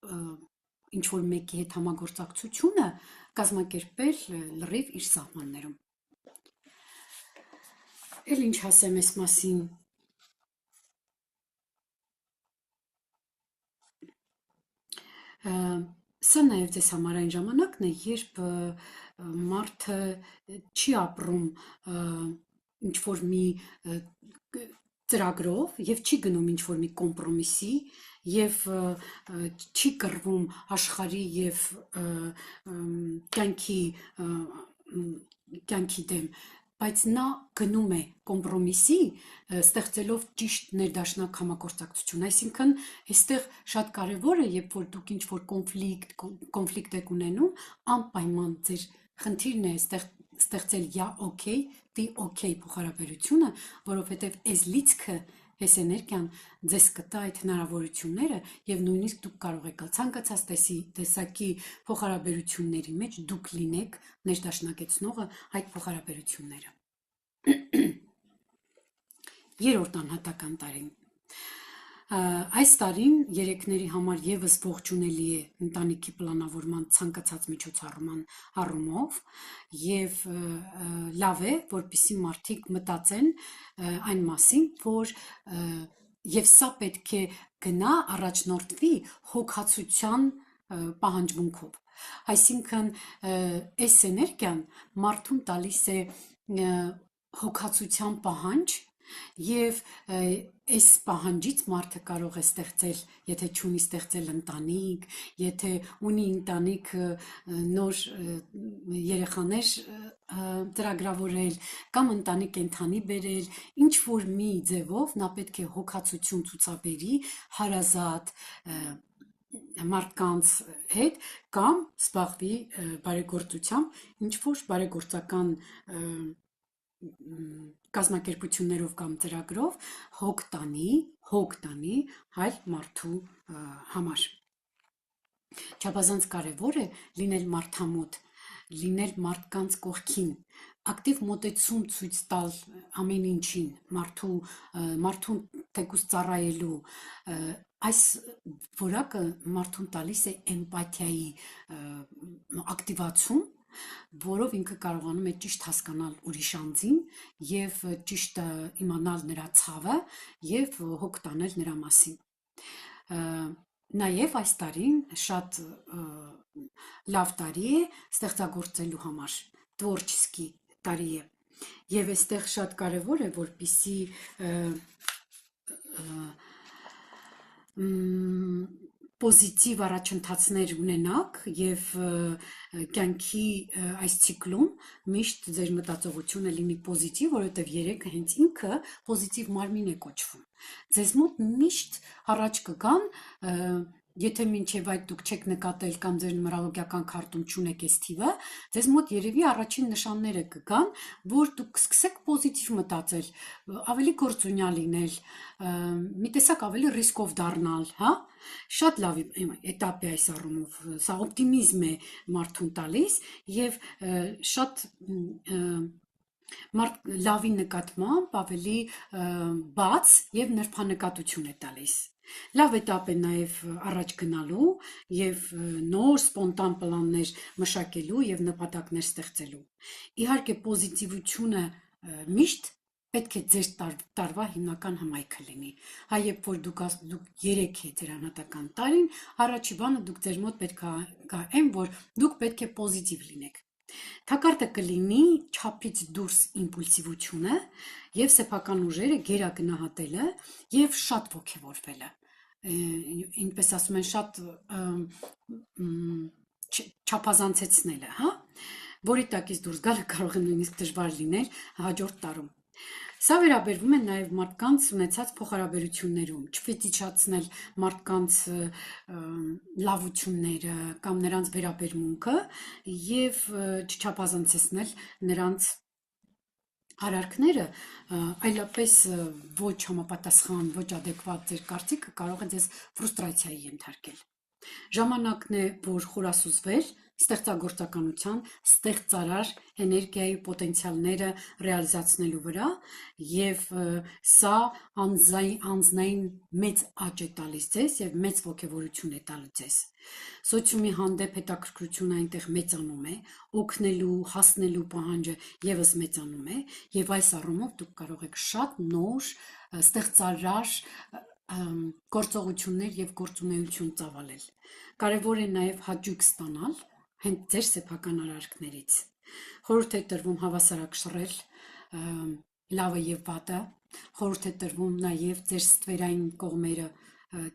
Speaker 1: ինչ-որ մեկի հետ համագործակցությունը կազմակերպել լրիվ իր սահմաններում։ Էլ ինչ ասեմ այս մասին։ Սա նաև ձեզ համար այն ժամանակն է, երբ մարդը չի ապրում ինչ-որ մի ծրագրով եւ չի գնում ինչ-որ մի կոմպրոմիսի եւ չի կռվում աշխարհի եւ կյանքի դեմ, բայց նա գնում է կոմպրոմիսի, ստեղծելով ճիշտ ներդաշնակ համագործակցություն, այսինքն այստեղ շատ կարևոր է, երբ որ դուք ինչ-որ կոնֆլիկտ եք ունենում, անպայման ձեր խնդիրն է ստեղծել «я օքեյ», «ты օքեյ» փոխհարաբերությունը, որովհետև այս լիցքը, այս էներգիան ձեզ կտա այդ հնարավորությունները եւ նույնիսկ դուք կարող եք ցանկացած տեսակի փոխհարաբերությունների մեջ դուք լինեք ներդաշնակեցնողը այդ փոխհարաբերությունները։ Երրորդ անհատական տարին։ Այս տարին երեքների համար եւս ողջունելի է ընտանիքի պլանավորման ցանկացած միջոցառման առումով եւ լավ է, որպեսզի մարդիկ մտածեն այն մասին, որ եւ սա պետք է գնա առաջնորդվի հոգացության պահանջմունքով։ Այսինքն այս էներգիան մարդուն տալիս է հոգացության պահանջ եւ այս պահանջից մարդը կարող է ստեղծել, եթե չունի ստեղծել ընտանիք, եթե ունի ընտանիք նոր երեխաներ ծրագրավորել կամ ընտանիք կենդանի բերել, ինչ որ մի ձևով նա պետք է հոգացություն ցուցաբերի հարազատ մարդկանց հետ կամ զբաղվի բարեգործությամբ, ինչ որ բարեգործական կազմակերպություններով կամ ծրագրով հոգ տանի հայ մարդու համար։ Չափազանց կարևոր է լինել մարդամոտ, լինել մարդկանց կողքին, ակտիվ մոտեցում ցույց տալ ամեն ինչին, մարդուն թեկուզ ծառայելու, այս որակը մարդուն տալիս է էմպաթիայի ակտիվացում, որով ինքը կարողանում է ճիշտ հասկանալ ուրիշ անձին եւ ճիշտ իմանալ նրա ցավը եւ հոգ տանել նրա մասին։ Նաեւ այս տարին շատ լավ տարի է ստեղծագործելու համար, տворческий տարի է։ Եվ այստեղ շատ կարևոր է, որպեսզի պոզիտիվ առաջընթացներ ունենաք եւ կյանքի այս ցիկլում միշտ ձեր մտածողությունը լինի պոզիտիվ, որովհետեւ երեքը հենց ինքը պոզիտիվ մարմին է կոչվում։ Ձեզ մոտ միշտ առաջ կգան, եթե մինչև այդ դուք չեք նկատել կամ ձեր նումերոլոգիական քարտում չունեք այս թիվը, ձեզ մոտ երևի առաջին նշանները կգան, որ դուք կսկսեք պոզիտիվ մտածել, ավելի գործունյա լինել, մի տեսակ ավելի ռիսկով դառնալ, հա։ Շատ լավ էտապ է այս առումով, սա օպտիմիզմ է մարդուն տալիս եւ շատ մարդ լավի նկատմամբ ավելի բաց եւ նրբանկատություն է տալիս։ Լավ էտապ է նաեւ առաջ գնալու եւ նոր սպոնտան պլաններ մշակելու եւ նպատակներ ստեղծելու։ Իհարկե պոզիտիվությունը միշտ պետք է ձեր տարվա հիմնական հմայքը լինի։ Հայ երբ որ դուք երեք է ձեր անհատական տարին, առաջի բանը դուք ձեր մոտ պետք է գա այն, որ դուք պետք է պոզիտիվ լինեք։ Թակարդը կլինի չափից դուրս իմպուլսիվությունը եւ սեփական ուժերը գերագնահատելը եւ շատ ոգևորվելը։ Ինպես ասում են, շատ չափազանցեցնելը, հա, որի տակից դուրս գալը կարող է նույնիսկ դժվար լինել հաջորդ տարում։ Սա վերաբերվում է նաև մարդկանց ունեցած փոխհարաբերություններում, չֆետիչացնել մարդկանց լավությունները կամ նրանց վերաբերմունքը եւ չչափազանցեցնել նրանց արարքները, այլապես ոչ համապատասխան, ոչ ադեկվատ ձեր կարծիքը կարող է ձեզ ֆրուստրացիայի ենթարկել։ Ժամանակն է, որ խորասուզվել ստեղծագործականության, ստեղծարար էներգիայի պոտենցիալները ռեալիզացնելու վրա եւ սա անձնային մեծ աճ է տալիս ձեզ եւ մեծ ոգևորություն է տալիս ձեզ։ Սոցիումի հանդեպ հետաքրքրությունը այնտեղ մեծանում է, օգնելու, հասնելու պահանջը եւս մեծանում է եւ այս առումով դուք կարող եք շատ նոր ստեղծարար գործողություններ եւ գործունեություն ծավալել։ Կարևոր է նաեւ հաճույք ստանալ հենց ձեր սեփական արարքներից։ Խորհուրդ է տրվում հավասարակշռել լավը եւ վատը, խորհուրդ է տրվում նաեւ ձեր ստվերային կողմերը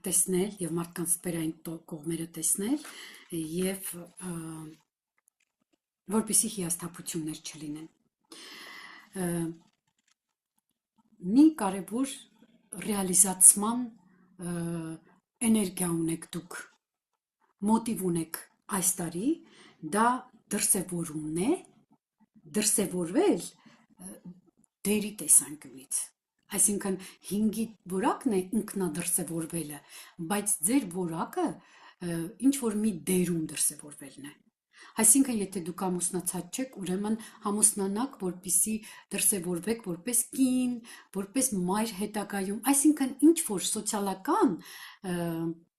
Speaker 1: տեսնել եւ մարդկանց ստվերային կողմերը տեսնել եւ որպեսզի հիասթափություններ չլինեն։ մի կարևոր ռեալիզացման էներգիա ունեք դուք, մոտիվ ունեք այս տարի, դա դրսևորումն է, դրսևորվել դերի տեսանկյունից, այսինքն 5-ի որակն է ինքնադրսևորվելը, բայց ձեր որակը ինչ-որ մի դերում դրսևորվելն է, այսինքն եթե դուք ամուսնացած չեք, ուրեմն ամուսնանաք, որպեսզի դրսևորվեք որպես կին, որպես մայր հետագայում, այսինքն ինչ-որ սոցիալական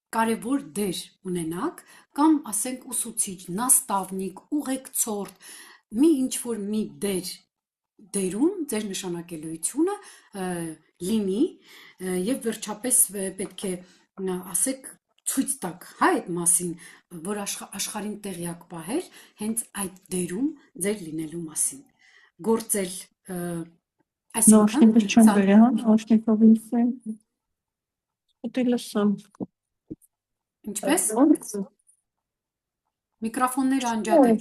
Speaker 1: կարևոր դեր ունենաք, կամ ասենք ուսուցիչ, նաստավնիկ, ուղեկցորդ, մի ինչ-որ մի դերում ձեր նշանակելիությունը լինի եւ վերջապես պետք է ասեք ցույց տակ այդ մասին, որ աշխարհին տեղյակ պահեր հենց այդ դերում ձեր լինելու մասին, գործել
Speaker 3: Наушники чем вариант? Наушниковый сын. Это или сам?
Speaker 1: ինչպես միկրոֆոնները անջատեք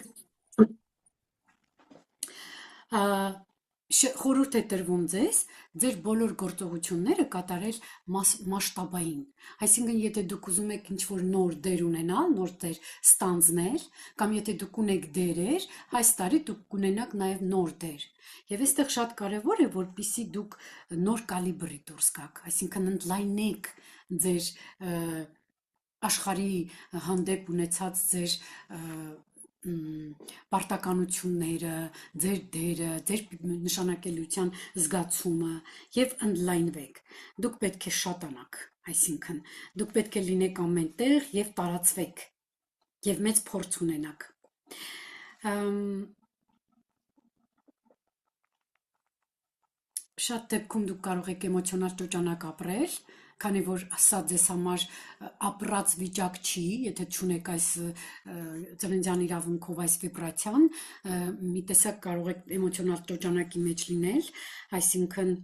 Speaker 1: խորհուրդ է տրվում ձեր բոլոր գործողությունները կատարել մասշտաբային, այսինքն եթե դուք ուզում եք ինչ-որ նոր դեր ունենալ, նոր դեր ստանձնել, կամ եթե դուք ունեք դերեր, այս տարի դուք կունենաք նաև նոր դեր, եւ այստեղ շատ կարեւոր է, որպեսզի դուք նոր կալիբրի դուրս գաք, այսինքն ընդլայնեք ձեր աշխարհի հանդեպ ունեցած ձեր պարտականությունները, ձեր դերը, ձեր նշանակելիության զգացումը եւ ընդլայնվեք։ Դուք պետք է շատանաք, այսինքն դուք պետք է լինեք ամենտեղ եւ տարածվեք եւ մեծ փորձ ունենաք։ Շատ դեպքում դուք կարող եք էմոցիոնալ ճոճանակ ապրել, քանի որ սա ձեզ համար ապրած վիճակ չի, եթե չունեք այս ծննդյան իրավունքով այս վիբրացիան, մի տեսակ կարող եք էմոցիոնալ ճոճանակի մեջ լինել, այսինքն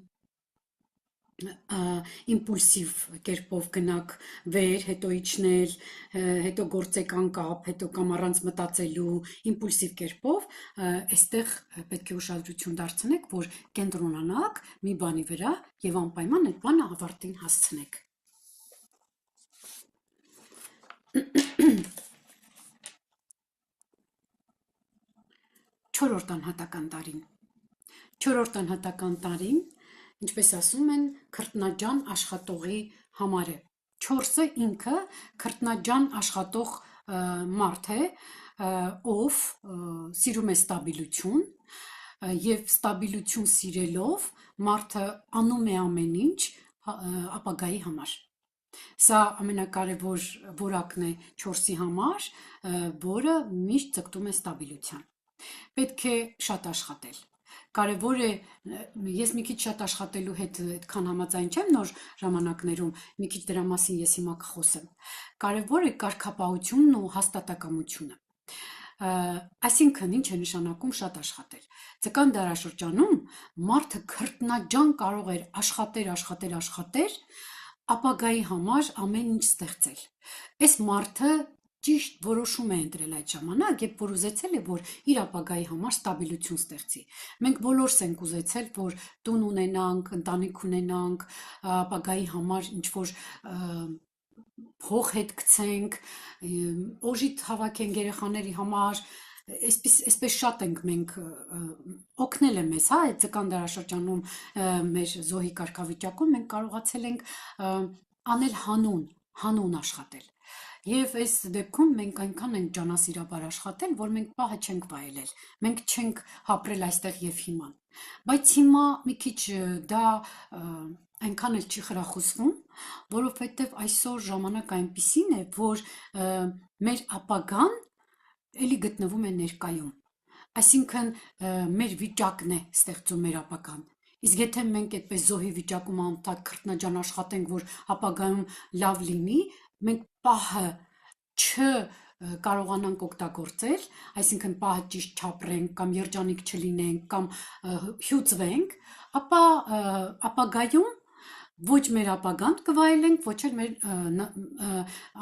Speaker 1: իմպուլսիվ կերպով գնաք վեր, հետո իջնել, հետո գործեք անկապ, հետո կամ առանց մտածելու, իմպուլսիվ կերպով, այստեղ պետք է ուշադրություն դարձնեք, որ կենտրոնանաք մի բանի վրա եւ անպայման այդ բանը ավարտին հասցնեք։ Չորրորդ անհատական տարին։ Չորրորդ անհատական տարին, ինչպես ասում են, քրտնաջան աշխատողի համար է։ 4-ը ինքը քրտնաջան աշխատող մարդ է, ով սիրում է ստաբիլություն եւ ստաբիլություն սիրելով մարդը անում է ամեն ինչ ապագայի համար։ Սա ամենակարևոր որակն է 4-ի համար, որը միշտ ձգտում է ստաբիլության։ Պետք է շատ աշխատել։ Կարևոր է, ես մի քիչ շատ աշխատելու հետ այդքան համաձայն չեմ նոր ժամանակներում, մի քիչ դրա մասին ես հիմա կխոսեմ։ Կարևոր է կարգապահությունն ու հաստատակամությունը։ Այսինքն ինչ է նշանակում շատ աշխատել։ Ձգան դարաշրջանում մարդը քրտնաջան կարող էր աշխատել, ապագայի համար ամեն ինչ ստեղծել։ Այս մարդը ճիշտ որոշում է ընտրել այդ ժամանակ, երբ որ ուզեցել է, որ իր ապագայի համար ստաբիլություն ստեղծի։ Մենք բոլորս ենք ուզեցել, որ տուն ունենանք, ընտանիք ունենանք, ապագայի համար ինչ-որ փող հետ գցենք, օժիտ հավաքենք երեխաների համար, այսպես շատ ենք մենք օգնել է մեզ, հա, այդ ձգան դարաշրջանում մեր զոհի կարգավիճակում մենք կարողացել ենք անել հանուն աշխատել։ Եվ այս դեպքում մենք այնքան ենք ջանասիրաբար աշխատել, որ մենք պահը չենք վայելել, մենք չենք հապրել այստեղ եւ հիմա։ Բայց հիմա մի քիչ դա այնքան էլ չի խրախուսվում, որովհետեւ այսօր ժամանակ այնպիսին է, որ մեր ապագան էլի գտնվում է ներկայում։ Այսինքն մեր վիճակն է ստեղծում մեր ապագան։ Իսկ եթե մենք այդպես զոհի վիճակում անընդհատ քրտնաջան աշխատենք, որ ապագայում լավ լինի, մենք պահը չկարողանանք օգտագործել, այսինքն պահը ճիշտ չապրենք կամ երջանիկ չլինենք կամ հյուծվենք, ապա ապագայում ոչ մեր ապագան կվայելենք, ոչ էլ մեր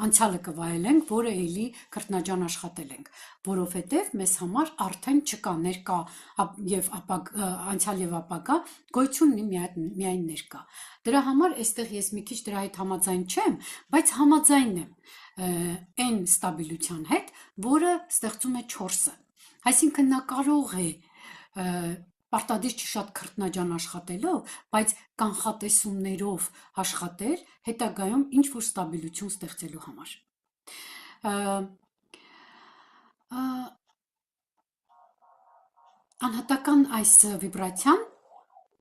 Speaker 1: անցյալը կվայելենք, որը էլի քրտնաջան աշխատել ենք, որովհետև մեզ համար արդեն չկա ներկա եւ անցյալ եւ ապագա, գոյություն ունի միայն ներկա։ Դրա համար այստեղ ես մի քիչ դրա հետ համաձայն չեմ, բայց համաձայն եմ այն ստաբիլության հետ, որը ստեղծում է 4-ը։ Այսինքն նա կարող է պարտադիր չի շատ քրտնաջան աշխատելով, բայց կանխատեսումներով աշխատել, հետագայում ինչ-որ ստաբիլություն ստեղծելու համար։ Անհատական այս վիբրացիան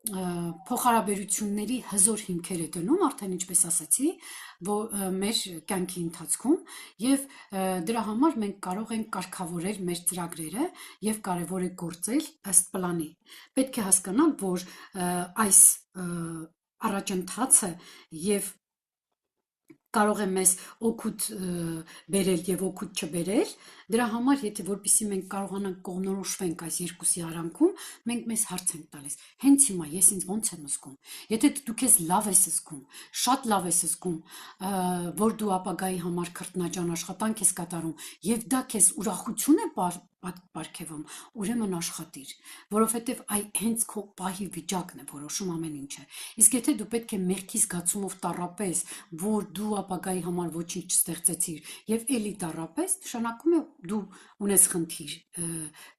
Speaker 1: փոխհարաբերությունների հզոր հիմքեր է դնում, արդեն ինչպես ասացի, մեր կյանքի ընթացքում եւ դրա համար մենք կարող ենք կարգավորել մեր ծրագրերը եւ կարեւոր է գործել ըստ պլանի։ Պետք է հասկանալ, որ այս առաջընթացը եւ կարող է մեզ օգուտ բերել եւ օգուտ չբերել, դրա համար եթե որպեսզի մենք կարողանանք կողմնորոշվենք այս երկուսի արանքում, մենք մեզ հարց ենք տալիս. հենց հիմա ես ինձ ոնց եմ զգում։ Եթե դու քեզ լավ ես զգում, շատ լավ ես զգում, որ դու ապագայի համար քրտնաջան աշխատանք ես կատարում եւ դա քեզ ուրախություն է պարգևում, ուրեմն աշխատիր, որովհետև հենց քո պահի վիճակն է որոշում ամեն ինչը։ Իսկ եթե դու պետք է մեղքի զգացումով տառապես, որ դու ապագայի համար ոչինչ չստեղծեցիր եւ էլի տառապես, նշանակում է դու ունես խնդիր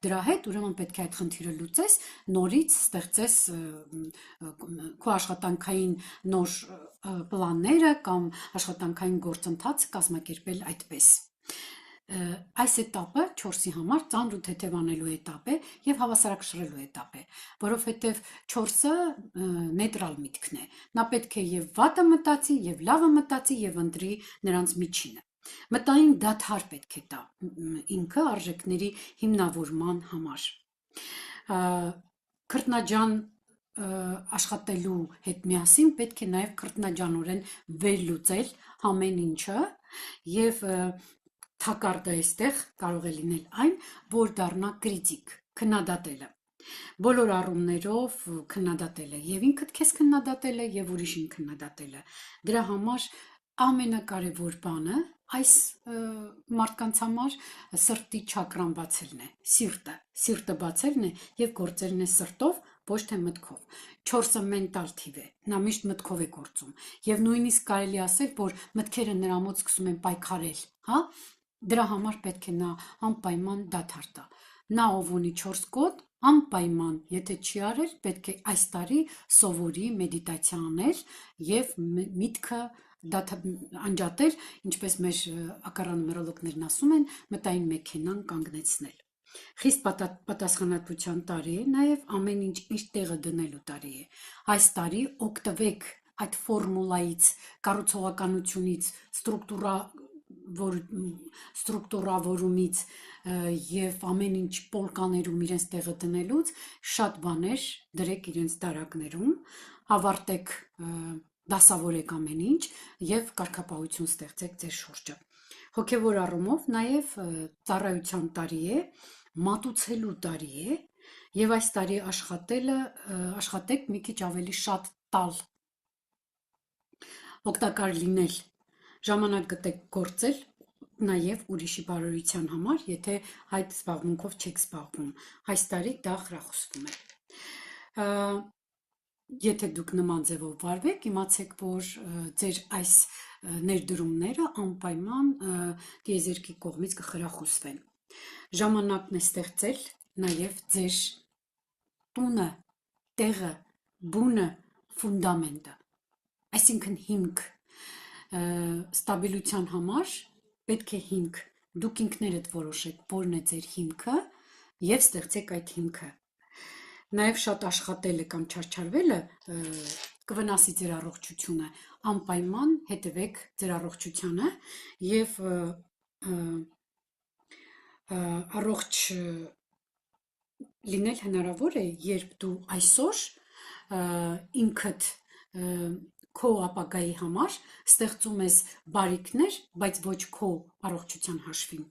Speaker 1: դրա հետ, ուրեմն պետք է այդ խնդիրը լուծես, նորից ստեղծես քո աշխատանքային նոր պլանները կամ աշխատանքային գործընթացը կազմակերպել այդպես։ Այս էտապը 4-ի համար ծանր ու թեթև անելու էտապ է եւ հավասարակշռելու էտապ է, որովհետեւ 4-ը նեյտրալ միտքն է։ Նա պետք է եւ վատը մտածի, եւ լավը մտածի եւ ընտրի նրանց միջինը։ Մտային դադար պետք է տա ինքը արժեքների հիմնավորման համար։ Քրտնաջան աշխատելու հետ միասին պետք է նաեւ քրտնաջանորեն վերլուծել ամեն ինչը եւ թակարդը այստեղ կարող է լինել այն, որ դառնա կրիտիկ, քննադատելը։ Բոլոր առումներով քննադատելը եւ ինքդ քեզ քննադատելը եւ ուրիշին քննադատելը։ Դրա համար ամենակարևոր բանը այս մարդկանց համար սրտի չակրան բացելն է, սիրտը բացելն է եւ գործելն է սրտով, ոչ թե մտքով։ 4-ը մենտալ թիվ է, նա միշտ մտքով է գործում եւ նույնիսկ կարելի ասել, որ մտքերը նրա մոտ սկսում են պայքարել, հա։ Դրա համար պետք է նա անպայման դադար տա։ Նա ով ունի 4 կոդ, անպայման, եթե չի արել, պետք է այս տարի սովորի մեդիտացիա անել եւ միտքը անջատել, ինչպես մեր ակառանումերոլոգներն ասում են, մտային մեքենան կանգնեցնել։ Խիստ պատասխանատվության տարի է, նաեւ ամեն ինչ տեղը դնելու տարի է։ Այս տարի օգտվեք այդ ֆորմուլայից, կառուցողականությունից, ստրուկտուրավորումից եւ ամեն ինչ պոլկաներում իրենց տեղը դնելուց շատ բաներ դրեք իրենց դարակներում, ավարտեք, դասավորեք ամեն ինչ եւ կարգապահություն ստեղծեք ձեր շուրջը։ Հոգեվոր առումով նաեւ ծառայության տարի է, մատուցելու տարի է եւ այս տարի աշխատեք մի քիչ ավելի շատ տալ, օգտակար լինել, ժամանակ գտեք գործել նաև ուրիշի բարօրության համար, եթե այդ զբաղմունքով չեք զբաղվում։ Այս տարի դա խրախուսվում է։ Եթե դուք նման ձևով վարվեք, իմացեք, որ ձեր այս ներդրումները անպայման տիեզերքի կողմից կխրախուսվեն։ Ժամանակն է ստեղծել նաև ձեր տունը, տեղը, բունը, ֆունդամենտը, այսինքն հիմք, ստաբիլության համար պետք է հիմք, դուք ինքներդ որոշեք, որն է ձեր հիմքը եւ ստեղծեք այդ հիմքը։ Նաեւ շատ աշխատելը կամ չարչարվելը կվնասի ձեր առողջությունը, անպայման հետևեք ձեր առողջությանը եւ առողջ լինել հնարավոր է, երբ դու այսօր ինքդ քո ապագայի համար ստեղծում ես բարիքներ, բայց ոչ քո առողջության հաշվին։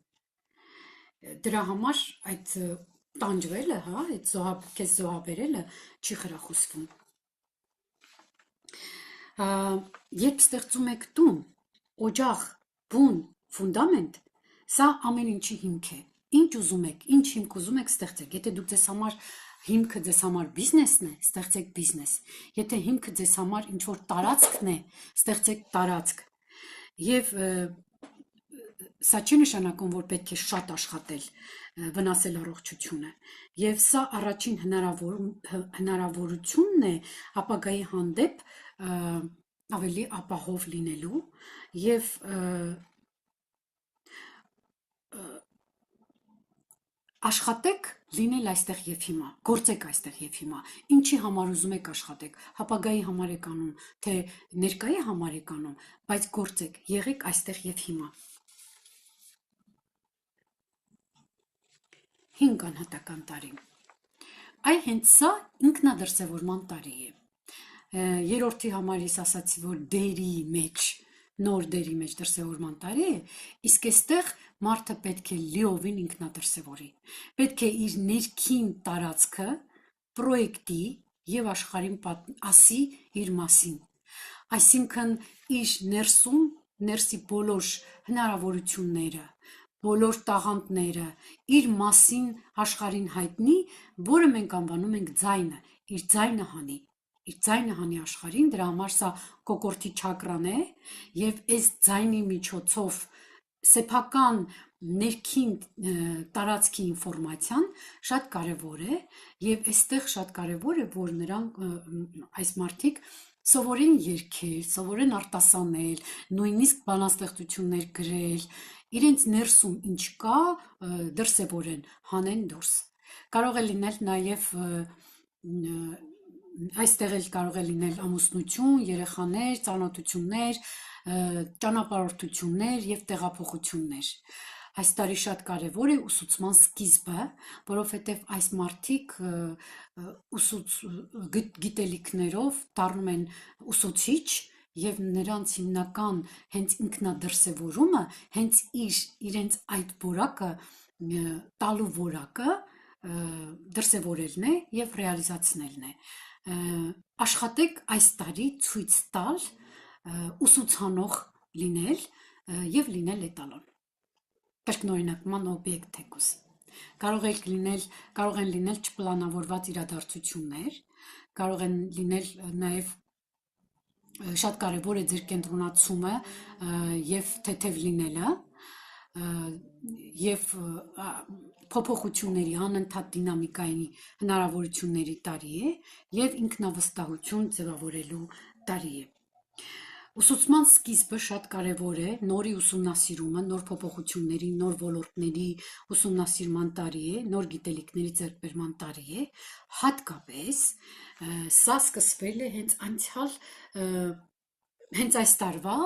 Speaker 1: Դրա համար այդ տանջվելը, հա, այդ քեզ զոհաբերելը չի խրախուսվում։ Երբ ստեղծում եք տուն, օջախ, բուն, ֆունդամենտ, սա ամեն ինչի հիմք է։ Ինչ ուզում եք, ինչ հիմք ուզում եք ստեղծեք։ Եթե դուք ձեզ համար հիմքը ձեզ համար բիզնեսն է, ստեղծեք բիզնես։ Եթե հիմքը ձեզ համար ինչ որ տարածքն է, ստեղծեք տարածք։ Եվ սա չի նշանակում, որ պետք է շատ աշխատել, վնասել առողջությունը։ Եվ սա առաջին հնարավորությունն է ապագայի հանդեպ ավելի ապահով լինելու եւ աշխատեք լինել այստեղ եւ հիմա, գործեք այստեղ եւ հիմա, ինչի համար ուզում եք աշխատեք, հապագայի համար եք անում, թե ներկայի համար եք անում, բայց գործեք, եղեք այստեղ եւ հիմա։ 5 անհատական տարի։ Այ հենց սա ինքնադրսևորման տարի է։ Երրորդի համար ես ասացի, որ դերի մեջ, նոր դերի մեջ դրսևորման տարի է, իսկ այստեղ մարդը պետք է լիովին ինքնադրսևորի։ Պետք է իր ներքին տարածքը պրոյեկտի եւ աշխարհին ասի իր մասին։ Այսինքն իր ներսի բոլոր հնարավորությունները, բոլոր տաղանդները, իր մասին աշխարհին հայտնի, որը մենք անվանում ենք ձայնը, իր ձայնը հանի։ Իր ձայնը հանի աշխարհին, դրա համար սա կոկորդի չակրան է եւ այս ձայնի միջոցով սեփական ներքին տարածքի ինֆորմացիան շատ կարեւոր է եւ այստեղ շատ կարեւոր է, որ նրանք այս մարդիկ սովորեն երգել, սովորեն արտասանել, նույնիսկ բանաստեղծություններ գրել, իրենց ներսում ինչ կա, դրսևորեն, հանեն դուրս։ Կարող է լինել նաեւ այստեղ էլ կարող է լինել ամուսնություն, երեխաներ, ծանոթություններ, ճանապարհորդություններ եւ տեղափոխություններ։ Այս տարի շատ կարևոր է ուսուցման սկիզբը, որովհետև այս մարդիկ գիտելիքներով դառնում են ուսուցիչ եւ նրանց հիմնական հենց ինքնադրսևորումը, հենց իրենց այդ որակը տալու որակը դրսևորելն է եւ ռեալիզացնելն է։ Աշխատեք այս տարի ցույց տալ, ուսուցանող լինել եւ լինել էտալոն։ Կրկնօրինակման օբյեկտ թեկուզ։ Կարող են լինել չպլանավորված իրադարձություններ, կարող են լինել նաեւ շատ կարեւոր է ձեր կենտրոնացումը եւ թեթեւ լինելը եւ փոփոխությունների անընդհատ դինամիկայի հնարավորությունների տարի է եւ ինքնավստահություն ձևավորելու տարի է։ Ուսուցման սկիզբը շատ կարևոր է, նորի ուսումնասիրումը, նոր փոփոխությունների, նոր ոլորտների ուսումնասիրման տարի է, նոր գիտելիքների ձեռքբերման տարի է, հատկապես սա սկսվել է հենց այս տարվա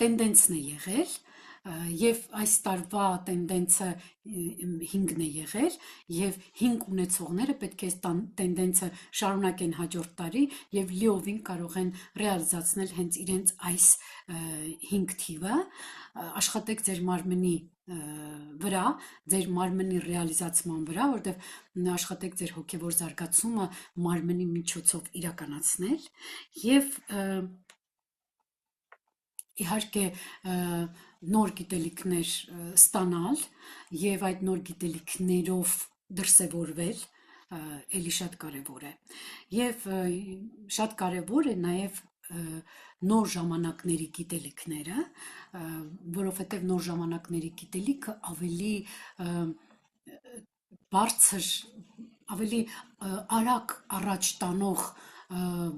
Speaker 1: տենդենսն է եղել եւ այս տարվա տենդենսը 5-ն է եղել եւ 5 ունեցողները պետք է այս տենդենսը շարունակեն հաջորդ տարի եւ լիովին կարող են ռեալիզացնել հենց իրենց այս 5 թիվը, աշխատեք ձեր մարմնի վրա, ձեր մարմնի ռեալիզացման վրա, որտեղ աշխատեք ձեր հոգեվոր զարգացումը մարմնի միջոցով իրականացնել եւ իհարկե նոր գիտելիքներ ստանալ եւ այդ նոր գիտելիքներով դրսևորվել էլի շատ կարեւոր է եւ շատ կարեւոր է նաեւ նոր ժամանակների գիտելիքները, որովհետեւ նոր ժամանակների գիտելիքը ավելի բարձր, ավելի արագ առաջ տանող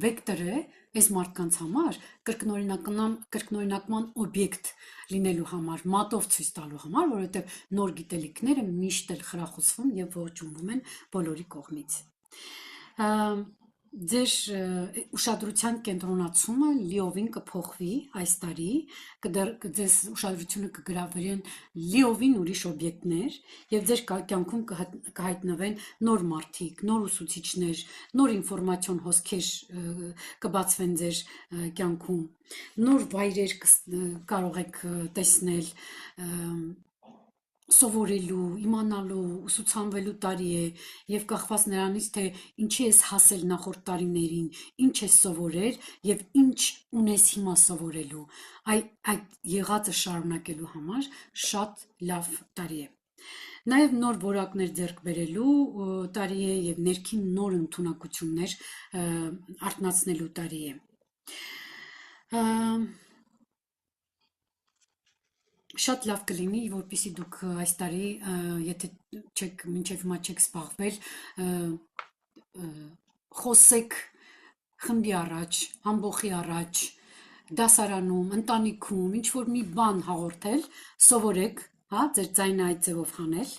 Speaker 1: վեկտոր է այս մարդկանց համար կրկնօրինակման օբյեկտ լինելու համար, մատով ցույց տալու համար, որովհետև նոր գիտելիքները միշտ էլ խրախուսվում եւ ողջունվում են բոլորի կողմից։ Ձեր ուշադրության կենտրոնացումը լիովին կփոխվի այս տարի, ձեզ ուշադրությունը կգրավվեն լիովին ուրիշ օբյեկտներ եւ ձեր կյանքում կհայտնվեն նոր մարդիկ, նոր ուսուցիչներ, նոր ինֆորմացիոն հոսքեր կբացվեն ձեր կյանքում, նոր վայրեր կարող եք տեսնել, սովորելու, իմանալու, ուսուցանվելու տարի է եւ կախված նրանից, թե ինչի ես հասել նախորդ տարիներին, ինչ ես սովորել եւ ինչ ունես հիմա սովորելու։ Այդ եղածը շարունակելու համար շատ լավ տարի է։ Նաև նոր որակներ ձեռք բերելու տարի է եւ ներքին նոր ընդունակություններ արտնացնելու տարի է։ Շատ լավ կլինի, որպեսզի դուք այս տարի, եթե մինչև հիմա չեք զբաղվել, խոսեք խմբի առաջ, ամբոխի առաջ, դասարանում, ընտանիքում, ինչ որ մի բան հաղորդել, սովորեք, հա, ձեր ձայնը այդ ձևով հանել,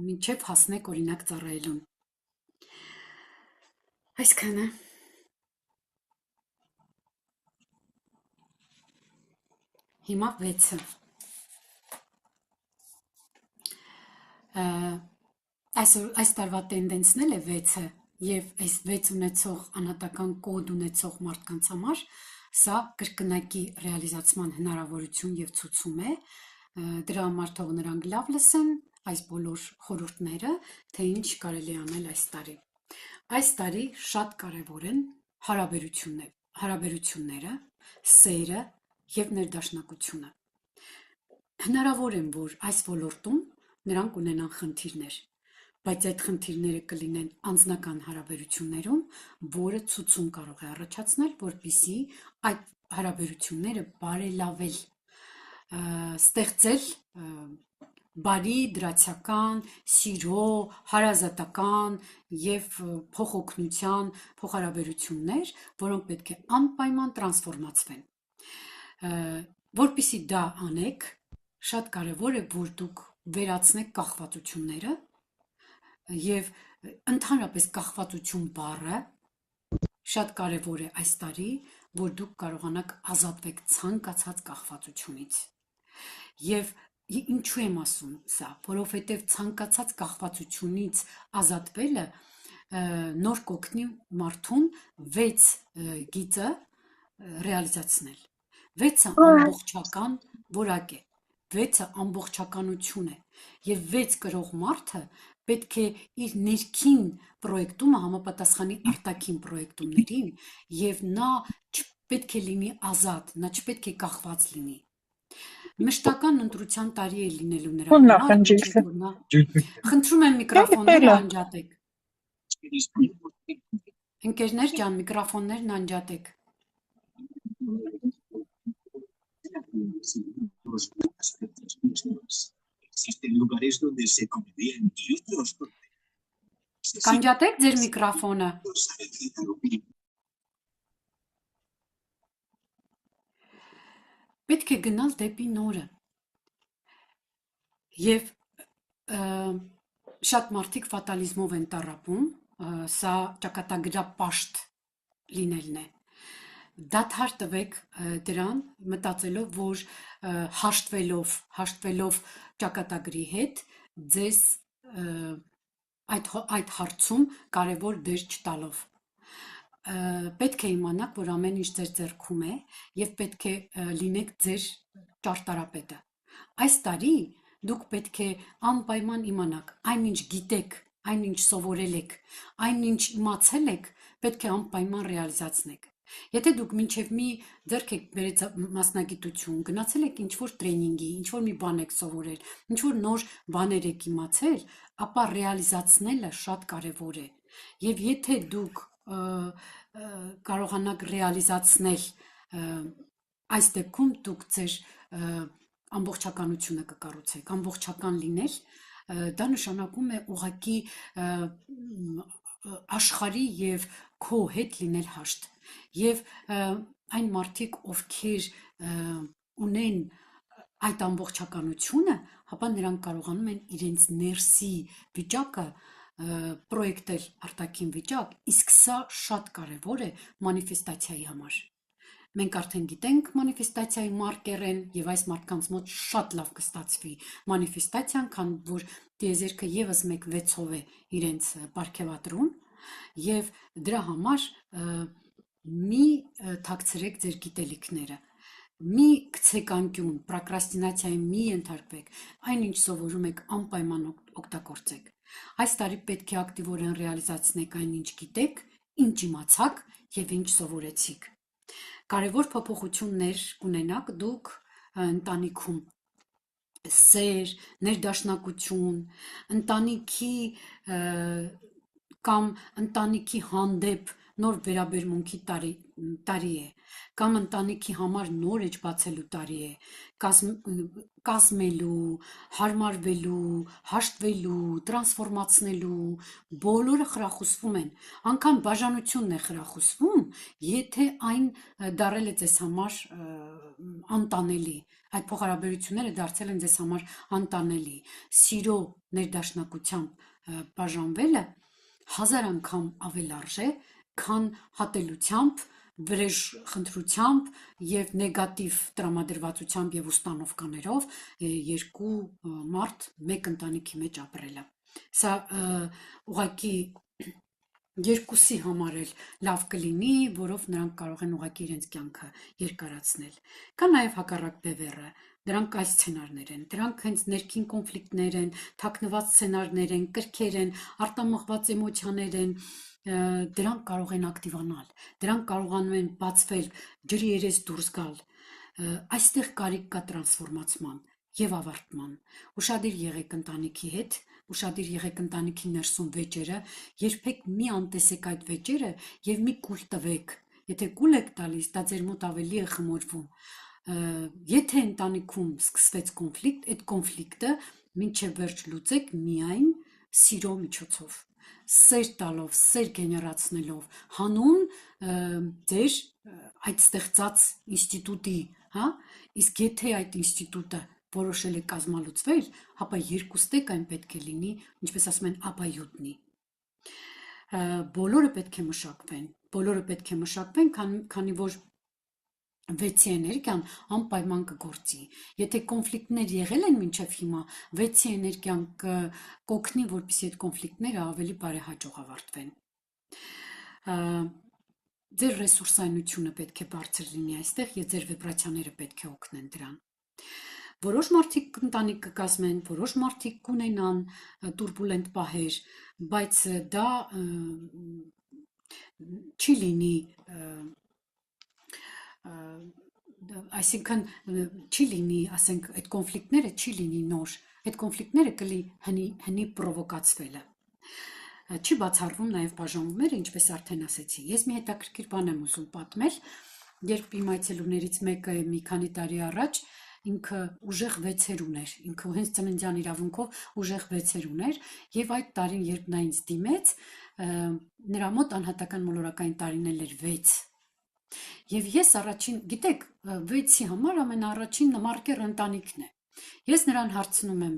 Speaker 1: մինչև հասնեք օրինակ ծառայելուն։ Այսքանը։ Հիմա 6-ը։ Այս տարվա տենդենսն էլ է 6-ը եւ այս 6 ունեցող անհատական կոդ ունեցող մարդկանց համար սա կրկնակի ռեալիզացման հնարավորություն եւ ցուցում է։ Դրա համար թող նրանք լավ լսեն այս բոլոր խորհուրդները, թե ինչ կարելի անել այս տարի։ Այս տարի շատ կարեւոր են հարաբերությունները, սերը եւ ներդաշնակությունը։ Հնարավոր է, որ այս ոլորտում նրանք ունենան խնդիրներ, բայց այդ խնդիրները կլինեն անձնական հարաբերություններում, որը ցուցում կարող է առաջացնել, որպեսզի այդ հարաբերությունները բարելավել, ստեղծել բարի, դրացիական, սիրո, հարազատական եւ փոխօգնության փոխհարաբերություններ, որոնք պետք է անպայման տրանսֆորմացվեն։ Որպեսզի դա անեք, շատ կարևոր է, որ դուք վերացնեք կախվածությունները եւ ընդհանրապես կախվածություն բառը շատ կարևոր է այս տարի, որ դուք կարողանաք ազատվեք ցանկացած կախվածությունից։ Եվ ինչու եմ ասում սա, որովհետև ցանկացած կախվածությունից ազատվելը նոր կօգնի մարդուն 6 գիծը ռեալիզացնել։ 6-ը ամբողջական որակ է, 6-ը ամբողջականություն է, եւ 6 կրող մարդը պետք է իր ներքին պրոյեկտումը համապատասխանի արտաքին պրոյեկտումներին եւ նա չպետք է լինի ազատ, նա չպետք է կախված լինի։ Մշտական ընտրության տարի է լինելու նրա համար, խնդրում եմ միկրոֆոնները անջատեք։ Ընկերներ ջան, միկրոֆոններն անջատեք։ Կանջատեք ձեր միկրոֆոնը։ Պետք է գնալ դեպի նորը։ Եվ շատ մարդիկ ֆատալիզմով են տառապում, սա ճակատագրապաշտ լինելն է։ Դադար տվեք դրան, մտածելով, որ հաշտվելով ճակատագրի հետ, ձեզ այդ հարցում կարևոր դեր չտալով։ Պետք է իմանաք, որ ամեն ինչ ձեր ձեռքում է եւ պետք է լինեք ձեր ճարտարապետը։ Այս տարի դուք պետք է անպայման իմանաք, այնինչ գիտեք, այնինչ սովորել եք, այնինչ իմացել եք, պետք է անպայման ռեալիզացնեք։ Եթե դուք մինչև մի ձեռք եք բերել մասնագիտություն, գնացել եք ինչ-որ տրեյնինգի, ինչ-որ մի բան եք սովորել, ինչ-որ նոր բաներ եք իմացել, ապա ռեալիզացնելը շատ կարևոր է։ Եվ եթե դուք կարողանաք ռեալիզացնել, այս դեպքում դուք ձեր ամբողջականությունը կկառուցեք, ամբողջական լինել, դա նշանակում է ուղղակի աշխարհի եւ քո հետ լինել հաշտ։ Եվ այն մարդիկ, ովքեր ունեն այդ ամբողջականությունը, հապա նրանք կարողանում են իրենց ներսի վիճակը պրոյեկտել արտաքին վիճակ, իսկ սա շատ կարևոր է մանիֆեստացիայի համար։ Մենք արդեն գիտենք մանիֆեստացիայի մարկերեն եւ այս մարդկանց մոտ շատ լավ կստացվի մանիֆեստացիան, քան որ տիեզերքը եւս մեկ 6-ով է իրենց պարգևատրում եւ դրա համար մի թաքցրեք ձեր գիտելիքները։ մի գցեք անկյուն, պրոկրաստինացիայի մի ենթարկվեք, այնինչ սովորում եք անպայման օգտագործեք։ Այս տարի պետք է ակտիվորեն ռեալիզացնեք այն, ինչ գիտեք, ինչ իմացաք եւ ինչ սովորեցիք։ Կարևոր փոփոխություններ կունենաք դուք ընտանիքում, սեր, ներդաշնակություն, ընտանիքի կամ ընտանիքի հանդեպ նոր վերաբերմունքի տարի է, կամ ընտանիքի համար նոր էջ բացելու տարի է, կազմելու, հարմարվելու, հաշտվելու, տրանսֆորմացնելու, բոլորը խրախուսվում են, անգամ բաժանությունն է խրախուսվում, եթե այն դարել է ձեզ համար անտանելի, այդ փոխհարաբերությունները դարձել են ձեզ համար անտանելի, սիրո ներդաշնակությամբ բաժանվելը 1000 անգամ ավելարժ է, քան հատելությամբ, վրեժ խնդրությամբ եւ նեգատիվ տրամադրվածությամբ եւ ուստանովկաներով երկու մարդ մեկ ընտանիքի մեջ ապրելը։ Սա ուղղակի երկուսի համար էլ լավ կլինի, որով նրանք կարող են ուղղակի իրենց կյանքը երկարացնել։ Կա նաև հակառակ բևեռը, դրանք այս սցենարներ են, դրանք հենց ներքին կոնֆլիկտներ են, թաքնված սցենարներ են, կրքեր են, արտամղված էմոցիաներ են, դրանք կարող են ակտիվանալ, դրանք կարողանում են բացվել, ջրի երես դուրս գալ, այստեղ կարիք կա տրանսֆորմացման եւ ավարտման։ Ուշադիր եղեք ընտանիքի հետ, ուշադիր եղեք ընտանիքի ներսում վեճերը, երբեք մի անտեսեք այդ վեճերը եւ մի կուլ տվեք։ Եթե կուլ եք տալիս, դա ձեր մոտ ավելի է խմորվում։ Եթե ընտանիքում սկսվեց կոնֆլիկտ, այդ կոնֆլիկտը մինչև վերջ լուծեք միայն սիրո միջոցով, սեր տալով, սեր գեներացնելով, հանուն ձեր այդ ստեղծած ինստիտուտի, հա, իսկ եթե այդ ինստիտուտը որոշել է կազմալուծվել, ապա երկուստեք այն պետք է լինի, ինչպես ասում են, ապայոտնի։ Բոլորը պետք է մշակվեն, քանի որ վեցի էներգիան անպայման կգործի։ Եթե կոնֆլիկտներ եղել են մինչև հիմա, վեցի էներգիան կօգնի, որպեսզի այդ կոնֆլիկտները ավելի բարեհաջող ավարտվեն։ Ձեր ռեսուրսայնությունը պետք է բարձր լինի այստեղ եւ ձեր վիբրացիաները պետք է օգնեն դրան։ Որոշ մարդիկ ընտանիք կկազմեն, որոշ մարդիկ կունենան տուրբուլենտ պահեր, բայց դա չի լինի, այսինքն չի լինի, ասենք, այդ կոնֆլիկտները չի լինի նոր, այդ կոնֆլիկտները կլի հնի պրովոկացվելը։ Չի բացառվում նաև բաժանումները, ինչպես արդեն ասեցի։ Ես մի հետաքրքիր բան եմ ուզում պատմել, երբ իմ այցելուներից մեկը մի քանի տարի առաջ ինքը ուժեղ վեցեր ուներ, ինքը հենց ծննդյան իրավունքով ուժեղ վեցեր ուներ, եւ այդ տարին, երբ նա ինձ դիմեց, նրա մոտ անհատական մոլորակային տարին էր 6։ Եվ ես առաջին, գիտեք, 6-ի համար ամենաառաջին նմարկեր ընտանիքն է։ Ես նրան հարցնում եմ,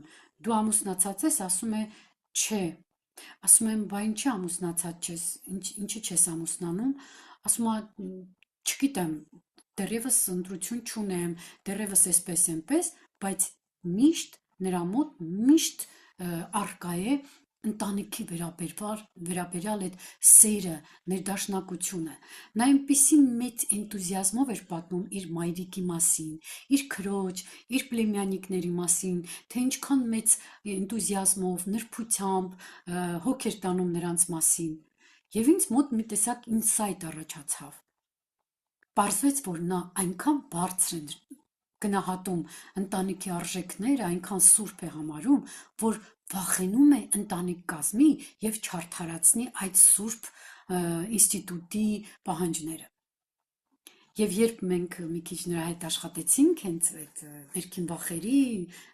Speaker 1: դու ամուսնացած ես, ասում է, չէ։ Ասում եմ, բա ինչի ամուսնացած ես, ինչի չես ամուսնանում, ասում է, չգիտեմ, դեռևս ընտրություն չունեմ, դեռևս էսպես էնպես, բայց միշտ նրա մոտ միշտ առկա է ընտանիքի վերաբերյալ այդ սերը, ներդաշնակությունը։ Նա այնպիսի մեծ էնտուզիազմով էր պատմում իր մայրիկի մասին, իր քրոջ, իր պլեմյանիկների մասին, թե ինչքան մեծ էնտուզիազմով, նրբությամբ հոգ էր տանում նրանց մասին։ Եվ ինձ մոտ մի տեսակ ինսայթ առաջացավ։ Պարզվեց, որ նա այնքան բարձր է գնահատում ընտանիքի արժեքները, այնքան սուրբ է համարում, որ վախենում է ընտանիք կազմի եւ չարդարացնի այդ սուրբ ինստիտուտի պահանջները։ Եվ երբ մենք մի քիչ նրա հետ աշխատեցինք, հենց այդ ներքին վախերի,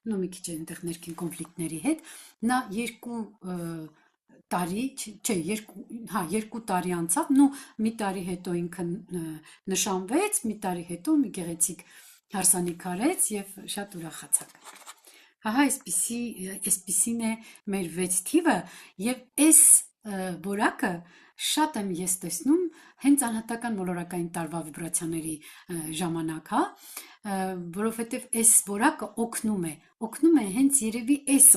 Speaker 1: նո մի քիչ այնտեղ ներքին կոնֆլիկտների հետ, նա 2 տարի, չէ, 2 տարի անցավ, նո մի տարի հետո ինքը նշանվեց, մի տարի հետո մի գեղեցիկ հարսանիք արեց եւ շատ ուրախացանք։ Ահա այսպիսին է մեր 6 թիվը եւ այս որակը շատ եմ ես տեսնում հենց անհատական մոլորակային տարվա վիբրացիաների ժամանակ, հա, որովհետեւ այս որակը օգնում է հենց երևի այս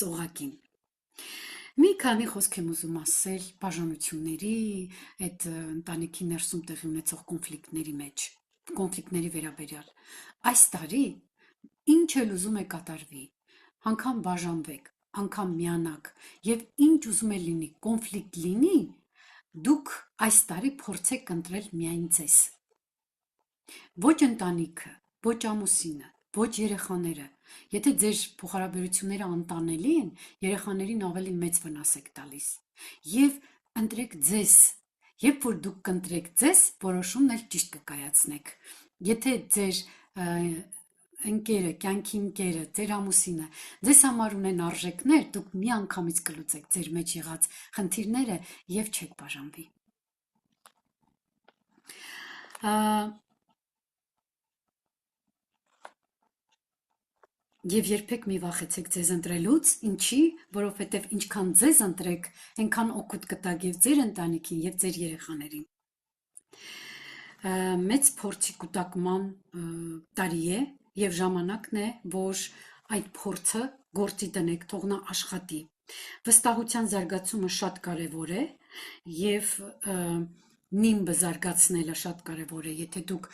Speaker 1: օղակին։ Մի քանի խոսք եմ ուզում ասել բաժանությունների, այդ ընտանիքի ներսում տեղի ունեցող կոնֆլիկտների մեջ։ կոնֆլիկտների վերաբերյալ։ Այս տարի ինչ էլ ուզում է կատարվի, անգամ բաժանվեք, անգամ միանաք եւ ինչ ուզում է լինի, կոնֆլիկտ լինի, դուք այս տարի փորձեք ընտրել միայն ձեզ։ Ոչ ընտանիքը, ոչ ամուսինը, ոչ երեխաները։ Եթե ձեր փոխհարաբերությունները անտանելի են, երեխաներին ավելի մեծ վնաս եք տալիս։ Եվ ընտրեք ձեզ։ Երբ որ դուք կընտրեք ձեզ, որոշումն էլ ճիշտ կկայացնեք։ Եթե ձեր ընկերը, կյանքի ընկերը, ձեր ամուսինը ձեզ համար ունեն արժեքներ, դուք միանգամից կլուծեք ձեր մեջ եղած խնդիրները եւ չեք բաժանվի։ Եվ երբեք մի վախեցեք ձեզ ընտրելուց, ինչի, որովհետև ինչքան ձեզ ընտրեք, այնքան օգուտ կտաք եւ ձեր ընտանիքին եւ ձեր երեխաներին։ Մեծ փորձի կուտակման տարի է եւ ժամանակն է, որ այդ փորձը գործի տնեք, թող նա աշխատի։ Վստահության զարգացումը շատ կարեւոր է եւ նիմբը զարգացնելը շատ կարևոր է, եթե դուք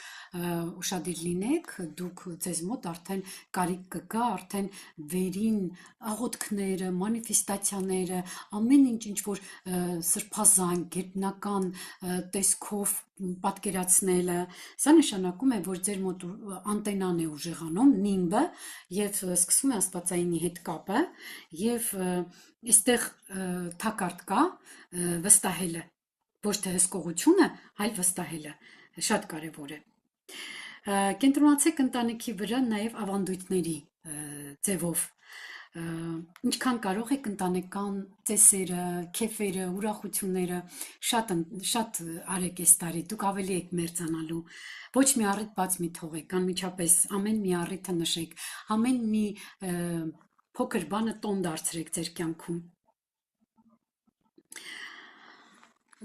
Speaker 1: ուշադիր լինեք, դուք ձեզ մոտ արդեն կարիք կգա, արդեն վերին աղոթքները, մանիֆեստացիաները, ամեն ինչ որ սրբազան, գետնական տեսքով պատկերացնելը, սա նշանակում է, որ ձեր մոտ անտենան է ուժեղանում, նիմբը, եւ սկսում է աստվածայինի հետ կապը, եւ այստեղ թակարդ կա վստահելը, ոչ թե հսկողությունը, այլ վստահելը, շատ կարևոր է։ Կենտրոնացեք ընտանիքի վրա նաև ավանդույթների ձևով, ինչքան կարող եք ընտանեկան ծեսերը, քեֆերը, ուրախությունները շատ արեք այս տարի, դուք ավելի եք մերձանալու, ոչ մի առիթ բաց մի թողեք, անմիջապես ամեն մի առիթը նշեք, ամեն մի փոքր բանը տոն դարձրեք ձեր կյանքում։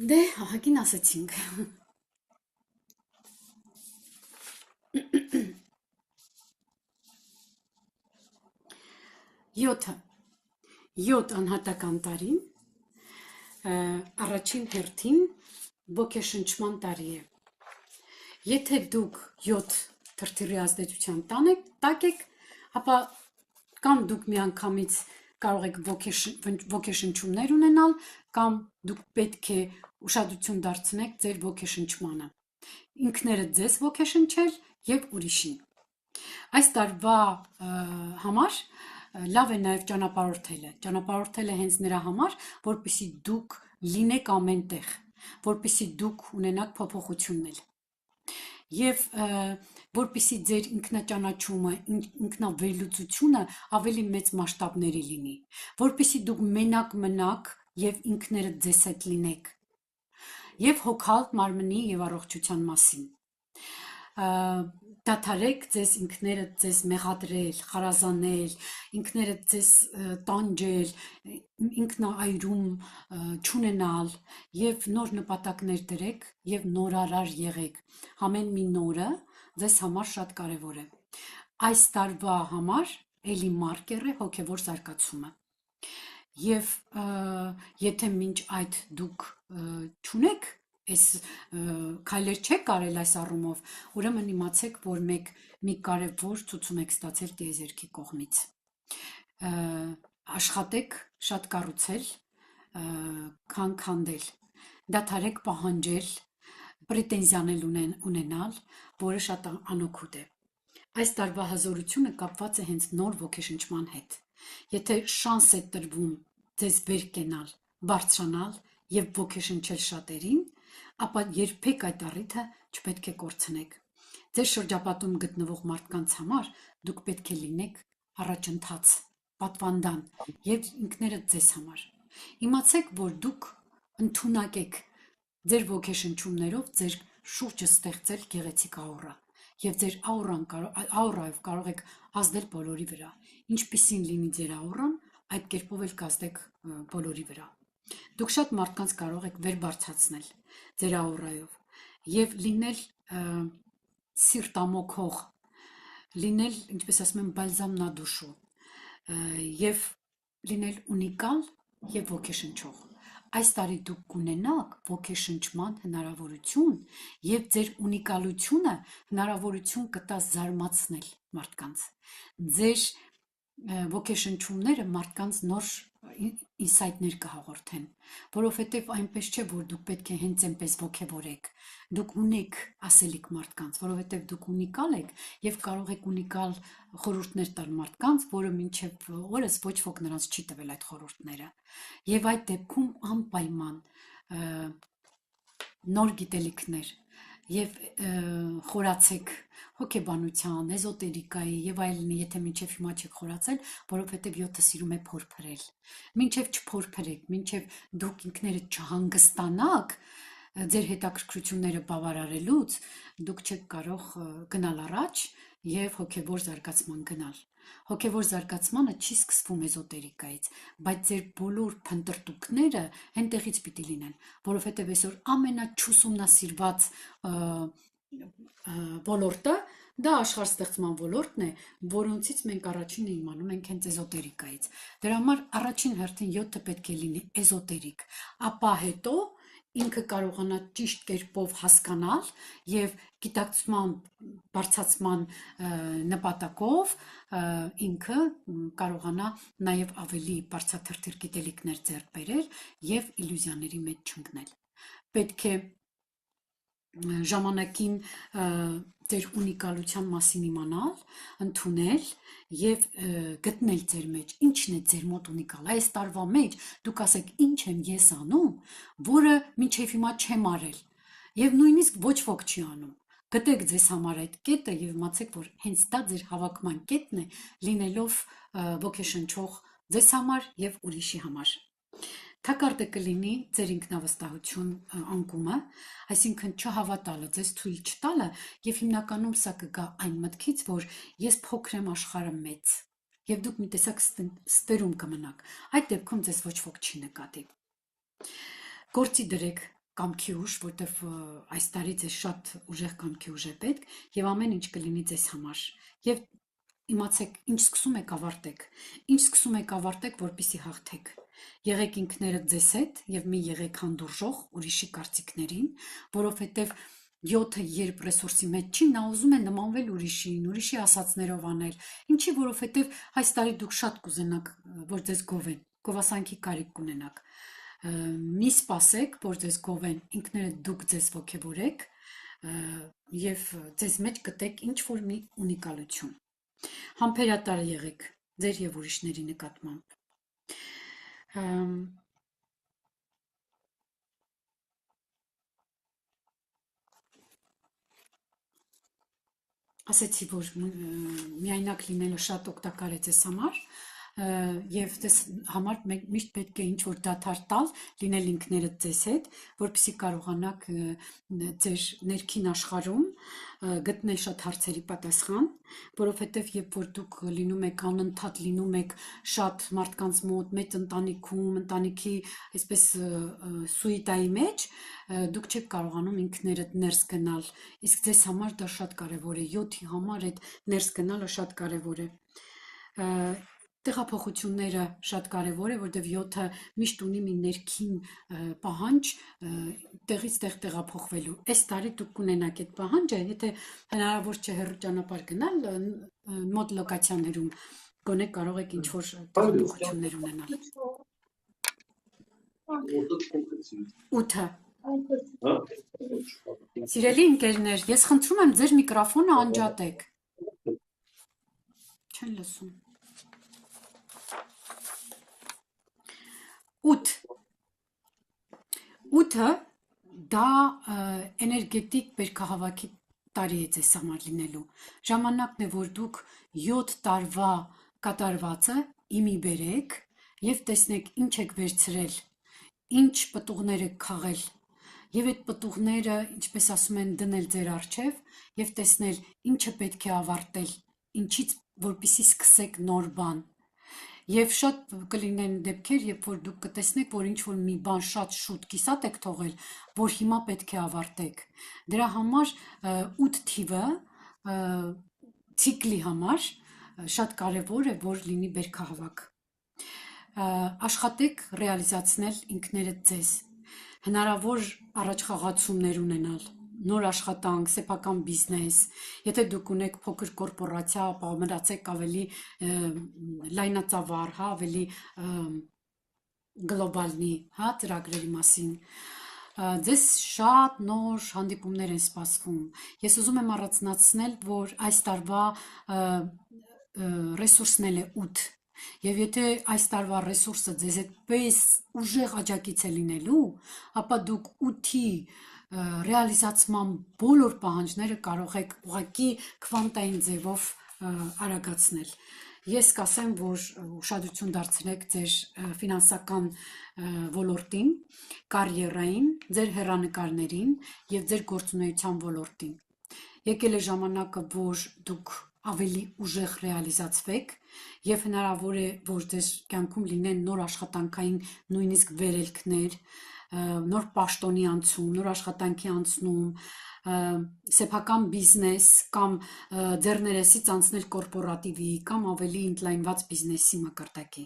Speaker 1: Դե, ահագին ասեցինք։ Յոթ անհատական տարին, առաջին հերթին ոգեշնչման տարի է։ Եթե դուք 7 թրթիրի ազդեցության տակ եք, ապա կամ դուք միանգամից կարող եք ոգեշնչումներ ունենալ, կամ դուք պետք է ուշադրություն դարձնեք ձեր ոգեշնչմանը, ինքներդ ձեզ ոգեշնչել եւ ուրիշին։ Այս տարվա համար լավ է նաեւ ճանապարհորդելը հենց նրա համար, որպեսզի դուք լինեք ամենտեղ, որպեսզի դուք ունենաք փոփոխություններ։ Եվ որպեսզի ձեր ինքնաճանաչումը, ինքնավերլուծությունը ավելի մեծ մասշտաբների լինի, որպեսզի դուք մենակ մնաք եւ ինքներդ ձեզ հետ լինեք, եւ հոգալ մարմնի եւ առողջության մասին։ Դադարեք ձեզ ինքներդ ձեզ մեղադրել, խարազանել, ինքներդ ձեզ տանջել, ինքնաայրում չունենալ եւ նոր նպատակներ դրեք եւ նորարար եղեք։ Ամեն մի նորը ձեզ համար շատ կարեւոր է։ Այս տարվա համար էլի մարկեր է հոգեվոր զարգացումը։ Եվ եթե մինչ այդ դուք չունեք այս քայլեր չեք կարել այս առումով, ուրեմն իմացեք, որ մի կարևոր ցուցում եք ստացել տիեզերքի կողմից։ Աշխատեք շատ կառուցել, քան քանդել։ Դադարեք պահանջել, պրետենզիաներ ունենալ, որը շատ անօգուտ է։ Այս տարվա հզորությունը կապված է հենց նոր ոգեշնչման հետ։ Եթե շանս է տրվում ձեզ վեր կենալ, բարձրանալ եւ ոգեշնչել շատերին, ապա երբեք այդ առիթը չպետք է կորցնեք։ Ձեր շրջապատում գտնվող մարդկանց համար դուք պետք է լինեք առաջընթաց, պատվանդան եւ ինքներդ ձեզ համար։ Իմացեք, որ դուք ընդունակ եք ձեր ոգեշնչումներով ձեր շուրջը ստեղծել գեղեցիկ աուրա եւ ձեր աուրայով կարող եք ազդել բոլորի վրա։ Ինչպիսին լինի ձեր աուրան, այդ կերպով էլ կազդեք բոլորի վրա։ Դուք շատ մարդկանց կարող եք վեր բարձրացնել ձեր աուրայով եւ լինել սիրտամոքող, լինել, ինչպես ասում են, բալզամ նա դուշու եւ լինել ունիկալ եւ ոգեշնչող։ այս տարի դուք կունենաք ոգեշնչման հնարավորություն եւ ձեր ունիկալությունը հնարավորություն կտա զարմացնել մարդկանց։ Ձեր ոգեշնչումները մարդկանց նոր ինսայթներ կհաղորդեն, որովհետև այնպես չէ, որ դուք պետք է հենց այնպես ոգևորեք, դուք ունեք ասելիք մարդկանց, որովհետև դուք ունիկալ եք եւ կարող եք ունիկալ խորհուրդներ տալ մարդկանց, որը մինչև օրս ոչ ոք նրանց չի տվել այդ խորհուրդները։ Եվ այդ դեպքում անպայման նոր գիտելիքներ եւ խորացեք հոգեբանության, էզոտերիկայի եւ այլնի, եթե մինչեւ հիմա չեք խորացել, որովհետեւ 7-ը սիրում է փորփրել։ Մինչեւ չփորփրեք, մինչեւ դուք ինքներդ չհանգստանաք ձեր հետաքրքրությունները բավարարելուց, դուք չեք կարող գնալ առաջ եւ հոգեբոր զարգացման գնալ։ Հոգեբոր զարգացմանը չի սկսվում էզոտերիկայից, բայց ձեր բոլոր փնտրտուքները հենտեղից պիտի լինեն, որովհետև այսօր ամենաչուսումնասիրված ոլորտը դա աշխարհստեղծման ոլորտն է, որոնցից մենք առաջինը իմանում ենք հենց էզոտերիկայից։ Դրա համար առաջին հերթին 7-ը պետք է լինի էզոտերիկ, ապա հետո ինքը կարողանա ճիշտ կերպով հասկանալ եւ գիտակցման բարձրացման նպատակով ինքը կարողանա նաեւ ավելի բարձրաթրթիռ գիտելիքներ ձեռք բերել եւ իլյուզիաների մեջ չընկնել։ Պետք է ժամանակին ձեր ունիկալության մասին իմանալ, ընդունել եւ գտնել ձեր մեջ ինչն է ձեր մոտ ունիկալ։ Այս տարվա մեջ դուք ասեք ինչ եմ ես անում, որը մինչեւ հիմա չեմ արել եւ նույնիսկ ոչ ոք չի անում։ Գտեք ձեզ համար այդ կետը եւ իմացեք, որ հենց դա ձեր հավաքման կետն է, լինելով ոգեշնչող ձեզ համար եւ ուրիշի համար։ Թակարդը կլինի ձեր ինքնավստահություն անկումը, այսինքն չհավատալը, ձեզ թույլ չտալը եւ հիմնականում սա կգա այն մտքից, որ ես փոքր եմ, աշխարհը մեծ եւ դուք մի տեսակ ստերում կմնաք։ Այդ դեպքում ձեզ ոչ ոք չի նկատի։ Գործի դրեք կամքի ուժ, որտեվ այս տարի ձեզ շատ ուժեղ կամքի ուժ է պետք եւ ամեն ինչ կլինի ձեզ համար։ Եվ իմացեք, ինչ սկսում եք ավարտեք, ինչ սկսում եք ավարտեք, որպեսզի հաղթեք։ Եղեք ինքներդ ձեզ հետ եւ մի եղեք հանդուրժող ուրիշի կարծիքներին, որովհետեւ 7-ը երբ ռեսուրսի մեջ չի, նա ուզում է նմանվել ուրիշին, ուրիշի ասածներով անել։ Ինչի, որովհետեւ այս տարի դուք շատ կուզենաք, որ ձեզ գովեն, գովասանքի կարիք կունենաք։ Մի սպասեք, որ ձեզ գովեն, ինքներդ դուք ձեզ ոգևորեք եւ ձեզ մեջ գտեք ինչ որ մի ունիկալություն։ Համբերատար եղեք ձեր եւ ուրիշների նկատմամբ։ Ասեցի, որ միայնակ լինելը շատ օգտակար է ձեզ համար եւ դες համար միշտ պետք է ինչ որ դադար տալ, լինել ինքներդ ձեզ հետ, որպեսզի կարողանաք ձեր ներքին աշխարհում գտնել շատ հարցերի պատասխան, որովհետեւ երբ որ դուք լինում եք անընդհատ լինում եք շատ մարդկանց մոտ, մեծ ընտանիքում, ընտանիքի այսպես սուիտայի մեջ, դուք չեք կարողանում ինքներդ ներս գնալ, իսկ ձեզ համար դա շատ կարեւոր է, 7-ի համար այդ ներս գնալը շատ կարեւոր է։ Տեղափոխությունները շատ կարևոր է, որտեղ 7-ը միշտ ունի մի ներքին պահանջ տեղից տեղ տեղափոխվելու։ Այս տարի դուք կունենաք այդ պահանջը, եթե հնարավոր չէ հեռու ճանապարհ գնալ, մոտ լոկացիաներում գոնե կարող եք ինչ-որ տեղափոխություններ ունենալ։ 8-ը Սիրելի ընկերներ, ես խնդրում եմ ձեր միկրոֆոնը անջատեք։ Չեն լսում։ 8-ը դա էներգետիկ բերքահավաքի տարի է ձեզ համար լինելու։ Ժամանակն է, որ դուք 7 տարվա կատարվածը իմի բերեք եւ տեսնեք ինչ եք վերցրել, ինչ պտուղներ եք քաղել եւ այդ պտուղները, ինչպես ասում են, դնել ձեր առջեւ եւ տեսնել ինչը պետք է ավարտել, ինչից որպեսզի սկսեք նոր բան։ Եվ շատ կլինեն դեպքեր, երբ որ դուք կտեսնեք, որ ինչ-որ մի բան շատ շուտ կիսատ եք թողել, որ հիմա պետք է ավարտեք։ Դրա համար 8 թիվը ցիկլի համար շատ կարևոր է, որ լինի բերքահավաք։ աշխատեք ռեալիզացնել ինքներդ ձեզ, հնարավոր առաջխաղացումներ ունենալ, նոր աշխատանք, սեփական բիզնես, եթե դուք ունեք փոքր կորպորացիա, ապա մտածեք ավելի լայնածավալ, հա, ավելի գլոբալնի, հա, ծրագրերի մասին։ Ձեզ շատ նոր հանդիպումներ են սպասվում։ Ես ուզում եմ առանձնացնել, որ այս տարվա ռեսուրսն էլ է 8 Եվ եթե այս տարվա ռեսուրսը ձեզ այդպես ուժեղ աջակից է լինելու, ապա դուք 8-ի ռեալիզացման բոլոր պահանջները կարող եք ուղղակի քվանտային ձևով արագացնել։ Ես կասեմ, որ ուշադրություն դարձրեք ձեր ֆինանսական ոլորտին, կարիերային, ձեր հեռանկարներին եւ ձեր գործունեության ոլորտին։ Եկել է ժամանակը, որ դուք ավելի ուժեղ ռեալիզացվեք եւ հնարավոր է, որ ձեր կյանքում լինեն նոր աշխատանքային նույնիսկ վերելքներ, նոր պաշտոնի անցում, նոր աշխատանքի անցնում, սեփական բիզնես կամ ձեռներեսից անցնել կորպորատիվի կամ ավելի ընդլայնված բիզնեսի մակարդակի։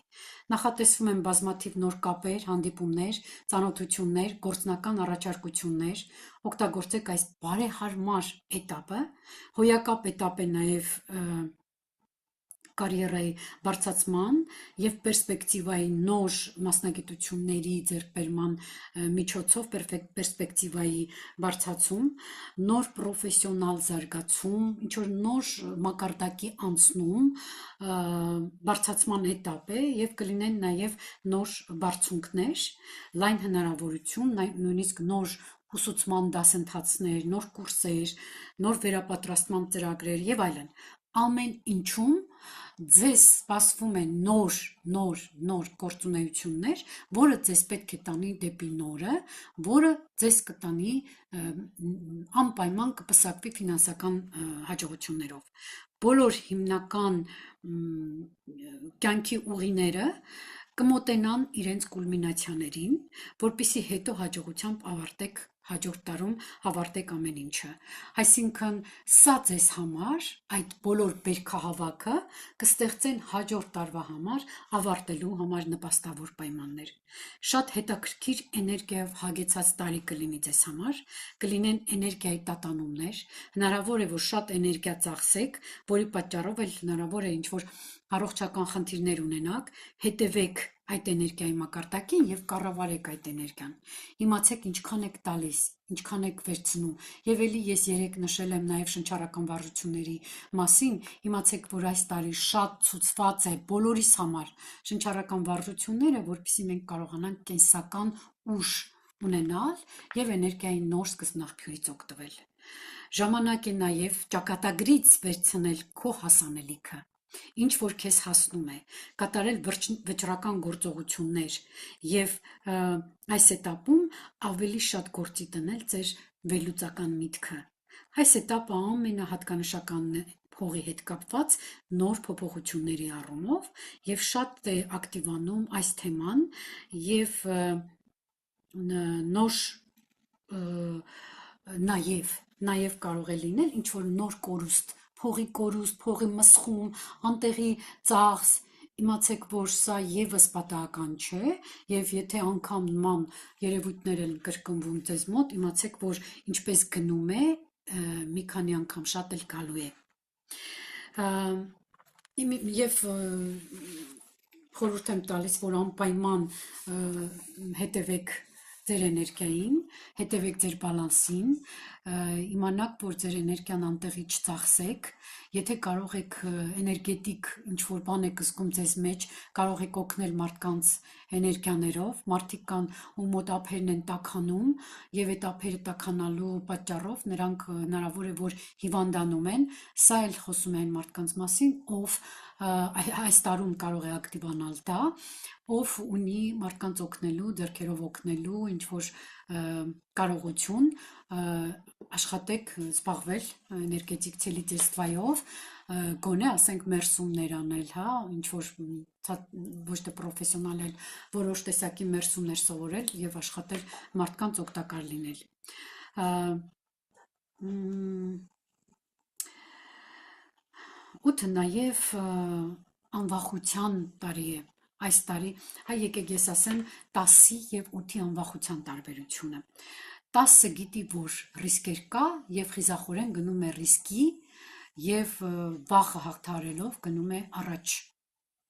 Speaker 1: Նախատեսվում են բազմաթիվ նոր կապեր, հանդիպումներ, ծանոթություններ, գործնական առաջարկություններ, օգտագործեք այս բարեհարմար этаպը, հոյակապ этаպ է նաև կարիերայի բարձրացման եւ պերսպեկտիվայի նոր մասնագիտությունների ձեռքբերման միջոցով պերսպեկտիվայի բարձրացում, նոր պրոֆեսիոնալ զարգացում, ինչ որ նոր մակարդակի անցնում, բարձրացման этаպ է եւ կլինեն նաեւ նոր բարձունքներ, լայն հնարավորություն, նույնիսկ նոր ուսուցման դասընթացներ, նոր կուրսեր, նոր վերապատրաստման ծրագրեր եւ այլն։ Ամեն ինչում ձեզ սպասվում են նոր գործունեություններ, որը ձեզ պետք է տանի դեպի նորը, որը ձեզ կտանի անպայման կպսակվի ֆինանսական հաջողություններով։ Բոլոր հիմնական կյանքի ուղիները կմոտենան իրենց կուլմինացիաներին, որպիսի հետո հաջողությամբ ավարտեք հաջորդ տարում ավարտեք ամեն ինչը։ Այսինքն սա ձեզ համար այդ բոլոր բերքահավաքը կստեղծեն հաջորդ տարվա համար ավարտելու համար նպաստավոր պայմաններ։ Շատ հետաքրքիր էներգիայով հագեցած տարի կլինի ձեզ համար, կլինեն էներգիայի տատանումներ, հնարավոր է, որ շատ էներգիա ծախսեք, որի պատճառով էլ հնարավոր է ինչ-որ առողջական խնդիրներ ունենաք, հետևեք այդ էներգիայի մակարդակին եւ կառավարեք այդ էներգիան։ Իմացեք ինչքան եք տալիս, ինչքան եք վերցնում։ Եվ էլի ես երեք նշել եմ նաեւ շնչառական վարժությունների մասին, իմացեք, որ այս տարի շատ ցուցված է բոլորիս համար շնչառական վարժությունները, որպեսզի մենք կարողանանք կենսական ուժ ունենալ եւ էներգիայի նոր սկզբնաղբյուրից օգտվել։ Ժամանակ է նաեւ ճակատագրից վերցնել քո հասանելիքը, ինչ որ քեզ հասնում է, կատարել վճռական գործողություններ եւ այս этаպում ավելի շատ գործի դնել ձեր վերլուծական միտքը։ Այս этаպը ամենահատկանշականն է փողի հետ կապված նոր փոփոխությունների առումով եւ շատ է ակտիվանում այս թեման եւ նոր նաեւ կարող է լինել ինչ որ նոր կորուստ, փողի մսխում, անտեղի ծախս, իմացեք, որ սա եւս պատահական չէ եւ եթե անգամ նման երևույթներ են կրկնվում ձեզ մոտ, իմացեք, որ ինչպես գնում է, մի քանի անգամ շատ էլ գալու է։ Եվ խորհուրդ եմ տալիս, որ անպայման հետևեք ձեր էներգիային, հետևեք ձեր բալանսին, իմանաք, որ ձեր էներգիան անտեղի չծախսեք, եթե կարող եք էներգետիկ ինչ-որ բան եք զգում ձեզ մեջ, կարող եք օգնել մարդկանց էներգիաներով, մարդիկ կան, ում մոտ ափերն են տաքանում, եւ այդ ափերը տաքանալու պատճառով նրանք հնարավոր է, որ հիվանդանում են, սա էլ խոսում է այն մարդկանց մասին, ով այս տարում կարող է ակտիվանալ դա, ով ունի մարդկանց օգնելու, ձեռքերով օգնելու ինչ-որ կարողություն, աշխատեք զբաղվել էներգետիկ ցելիցեստվայով, գոնե ասենք մերսումներ անել, հա, ինչ-որ ոչ թե պրոֆեսիոնալ էլ որոշ տեսակի մերսումներ սովորել եւ աշխատել մարդկանց օգտակար լինել։ Ութը նաեւ անվախության տարի է։ այս տարի, հայ եկեք ես ասեմ 10-ի եւ 8-ի անվախության տարբերությունը։ 10-ը գիտի, որ ռիսկեր կա եւ խիզախորեն գնում է ռիսկի եւ վախը հաղթահարելով գնում է առաջ,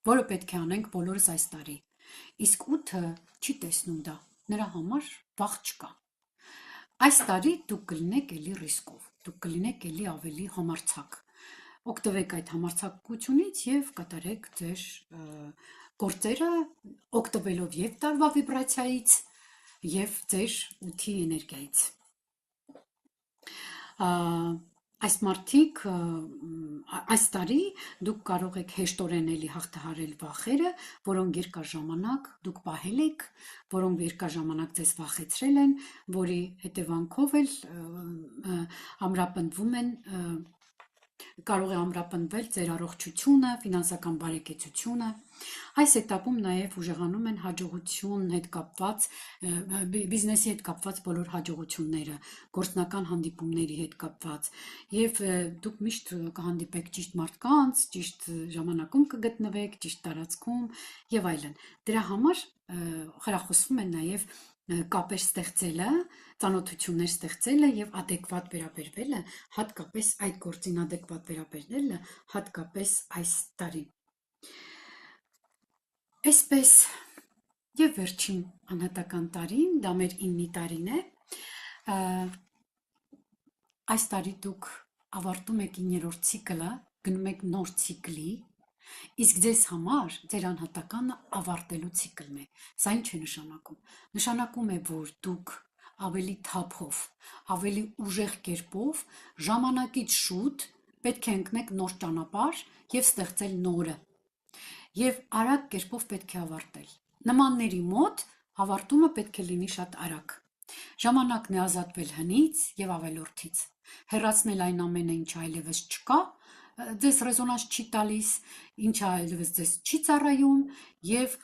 Speaker 1: որը պետք է անենք բոլորս այս տարի։ Իսկ 8-ը չի տեսնում դա, նրա համար վախ չկա։ Այս տարի դուք կլինեք էլի ռիսկով, դուք կլինեք էլի ավելի համարձակ։ Օգտվեք այդ համարձակությունից եւ կատարեք ձեր գործերը, օգտվելով եւ տարվա վիբրացիայից եւ ձեր 8-ի էներգիայից։ Այս մարդիկ այս տարի դուք կարող եք հեշտորեն էլի հաղթահարել վախերը, որոնք երկար ժամանակ դուք պահել եք, որոնք երկար ժամանակ ձեզ վախեցրել են, որի հետևանքով էլ ամրապնդվում են կարող է ամրապնդվել ձեր առողջությունը, ֆինանսական բարեկեցությունը։ Այս этаպում նաև ուժեղանում են հաջողություն հետ կապված, բիզնեսի հետ կապված բոլոր հաջողությունները, գործնական հանդիպումների հետ կապված, եւ դուք միշտ կհանդիպեք ճիշտ մարդկանց, ճիշտ ժամանակում կգտնվեք, ճիշտ տարածքում եւ այլն։ Դրա համար խրախուսվում է նաև կապեր ստեղծելը, ծանոթություններ ստեղծելը եւ adekvat վերաբերվելը, հատկապես այդ գործին adekvat վերաբերվելը, հատկապես այս տարի։ Այսպես եւ վերջին անհատական տարին, դա մեր 9-ի տարին է, այս տարի դուք ավարտում եք 9-րդ ցիկլը, գնում եք նոր ցիկլի, իսկ ձեզ համար ձեր անհատականը ավարտելու ցիկլն է։ Սա ինչ է նշանակում։ Նշանակում է, որ դուք ավելի թափով, ավելի ուժեղ կերպով, ժամանակից շուտ պետք է ընկնեք նոր ճանապարհ եւ ստեղծել նորը։ Եվ արագ կերպով պետք է ավարտել։ Նմանների մոտ ավարտումը պետք է լինի շատ արագ։ Ժամանակն է ազատվել հնից եւ ավելորդից, հեռացնել այն ամենը, ինչ այլևս չկա, ձեզ ռեզոնանս չի տալիս, ինչը այլևս ձեզ չի ծառայում եւ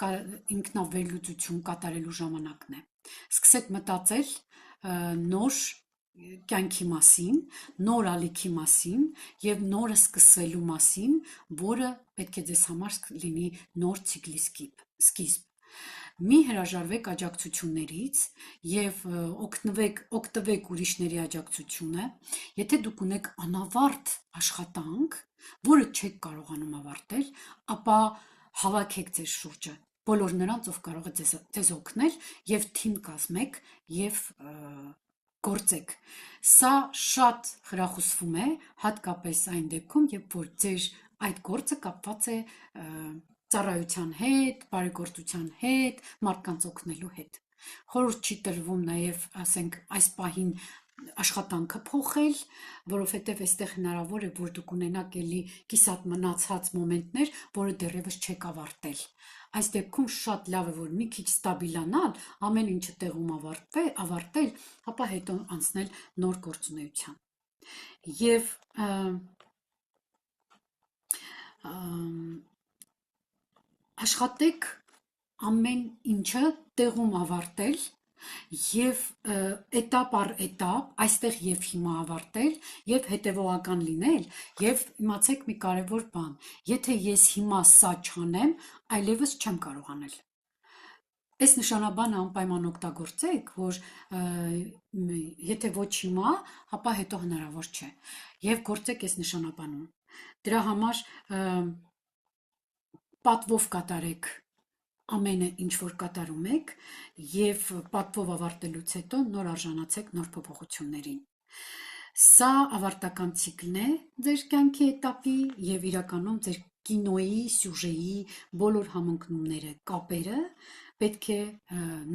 Speaker 1: ինքնավերլուծություն կատարելու ժամանակն է։ Սկսեք մտածել նոր կյանքի մասին, նոր ալիքի մասին եւ նորը սկսելու մասին, որը պետք է ձեզ համար լինի նոր ցիկլի սկիզբ։ Մի հրաժարվեք աջակցություններից եւ օգտվեք ուրիշների աջակցությունը, եթե դուք ունեք անավարտ աշխատանք, որը չեք կարողանում ավարտել, ապա հավաքեք ձեր շուրջը, բոլոր նրանց, ով կարող է ձեզ օգնել եւ թիմ կազմեք եւ գործեք։ Սա շատ խրախուսվում է, հատկապես այն դեպքում, երբ որ ձեր այդ գործը կապված է ծառայության հետ, բարեգործության հետ, մարդկանց օգնելու հետ։ Խորհուրդ չի տրվում նաև, ասենք, այս պահին աշխատանքը փոխել, որովհետև այստեղ հնարավոր է, որ դուք ունենաք էլի կիսատ մնացած մոմենտներ, որը դեռևս չեք ավարտել։ Այս դեպքում շատ լավ է, որ մի քիչ ստաբիլանալ, ամեն ինչը տեղում ավարտել, ապա հետո անցնել նոր գործունեության։ Եվ աշխատեք ամեն ինչը տեղում ավարտել եւ этап առ этап այստեղ եւ հիմա ավարտել եւ հետեւողական լինել եւ իմացեք մի կարեւոր բան, եթե ես հիմա սա չանեմ, այլևս չեմ կարող անել։ Այս նշանաբանը անպայման օգտագործեք, որ եթե ոչ հիմա, ապա հետո հնարավոր չէ եւ գործեք այս նշանաբանում։ Դրա համար պատվով կատարեք ամենը, ինչ որ կատարում եք, եւ պատվով ավարտելուց հետո նոր արժանացեք նոր փոփոխություններին։ Սա ավարտական ցիկլն է ձեր կյանքի этаպի եւ իրականում ձեր կինոյի, սյուժեի բոլոր համընկնումները, կապերը պետք է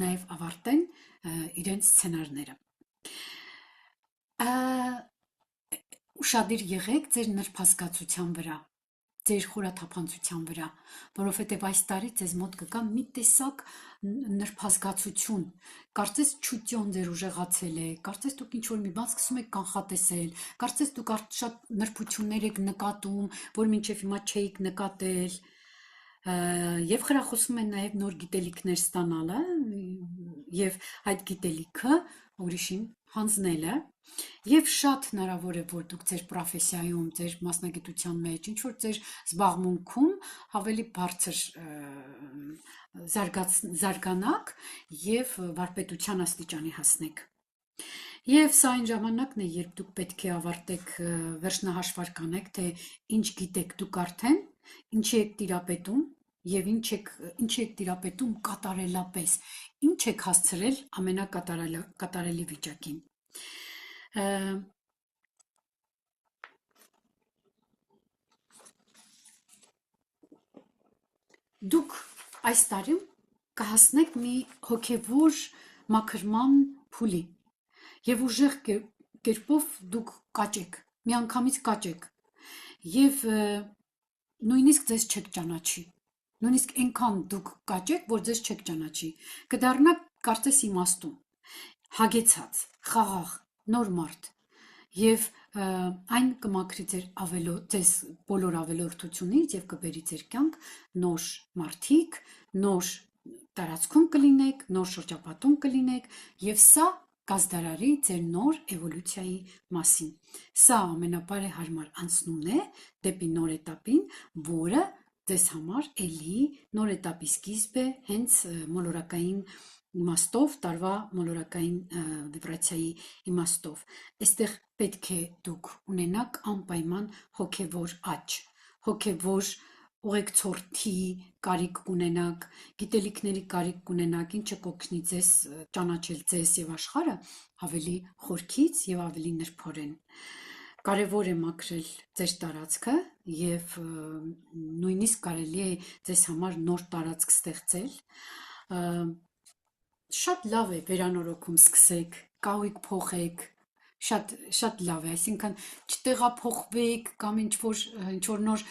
Speaker 1: նաեւ ավարտեն իրենց սցենարները։ Ուշադիր եղեք ձեր նրբազգացության վրա, ձեր խորաթափանցության վրա, որովհետև այս տարի ձեզ մոտ կգա մի տեսակ նրբազգացություն, կարծես չուտյոն ձեր ուժեղացել է, կարծես դուք ինչ-որ մի բան սկսում եք կանխատեսել, կարծես դուք շատ նրբություններ եք նկատում, որ մինչև հիմա չէիք նկատել, եւ խրախուսում են նաեւ նոր գիտելիքներ ստանալը եւ այդ գիտելիքը ուրիշին հանձնելը եւ շատ հնարավոր է որ դուք ձեր պրոֆեսիայում, ձեր մասնագիտության մեջ, ինչ որ ձեր զբաղմունքում ավելի բարձր զարգանաք եւ վարպետության աստիճանի հասնեք։ Եվ սա այն ժամանակն է, երբ դուք պետք է ավարտեք վերջնահաշվարկ անեք, թե ինչ գիտեք դուք արդեն, ինչի եք տիրապետում եւ ինչ եք տիրապետում կատարելապես, ինչ եք հասցրել ամենակատարելի վիճակին։ Դուք այս տարում կհասնեք մի հոգևոր մաքրման փուլի եւ ուժեղ կերպով դուք կաճեք, միանգամից կաճեք եւ նույնիսկ ձեզ չեք ճանաչի, նույնիսկ այնքան դուք կաճեք, որ ձեզ չեք ճանաչի, կդառնաք կարծես իմաստուն, հագեցած, խաղաղ, նոր մարդ եւ այն կմաքրի ձեզ բոլոր ավելորդությունից եւ կբերի ձեր կյանք նոր մարդիկ, նոր տարածքում կլինեք, նոր շրջապատում կլինեք եւ սա կազդարարի ձեր նոր էվոլյուցիայի մասին։ Սա ամենաբարեհարմար անցումն է դեպի նոր էտապին, որը ձեզ համար էլի նոր էտապի սկիզբ է, հենց մոլորակային իմաստով, տարվա մոլորակային վիբրացիայի իմաստով։ Այստեղ պետք է դուք ունենաք անպայման հոգևոր աճ, հոգևոր ուղեկցորդի կարիք կունենաք, գիտելիքների կարիք կունենաք, ինչը կօգնի ձեզ ճանաչել ձեզ եւ աշխարհը ավելի խորքից եւ ավելի նրբորեն։ Կարևոր է մաքրել ձեր տարածքը եւ նույնիսկ կարելի է ձեզ համար նոր տարածք ստեղծել։ Շատ լավ է վերանորոգում սկսեք, կահույք փոխեք, շատ լավ է, այսինքն չտեղափոխվեք կամ ինչ որ նոր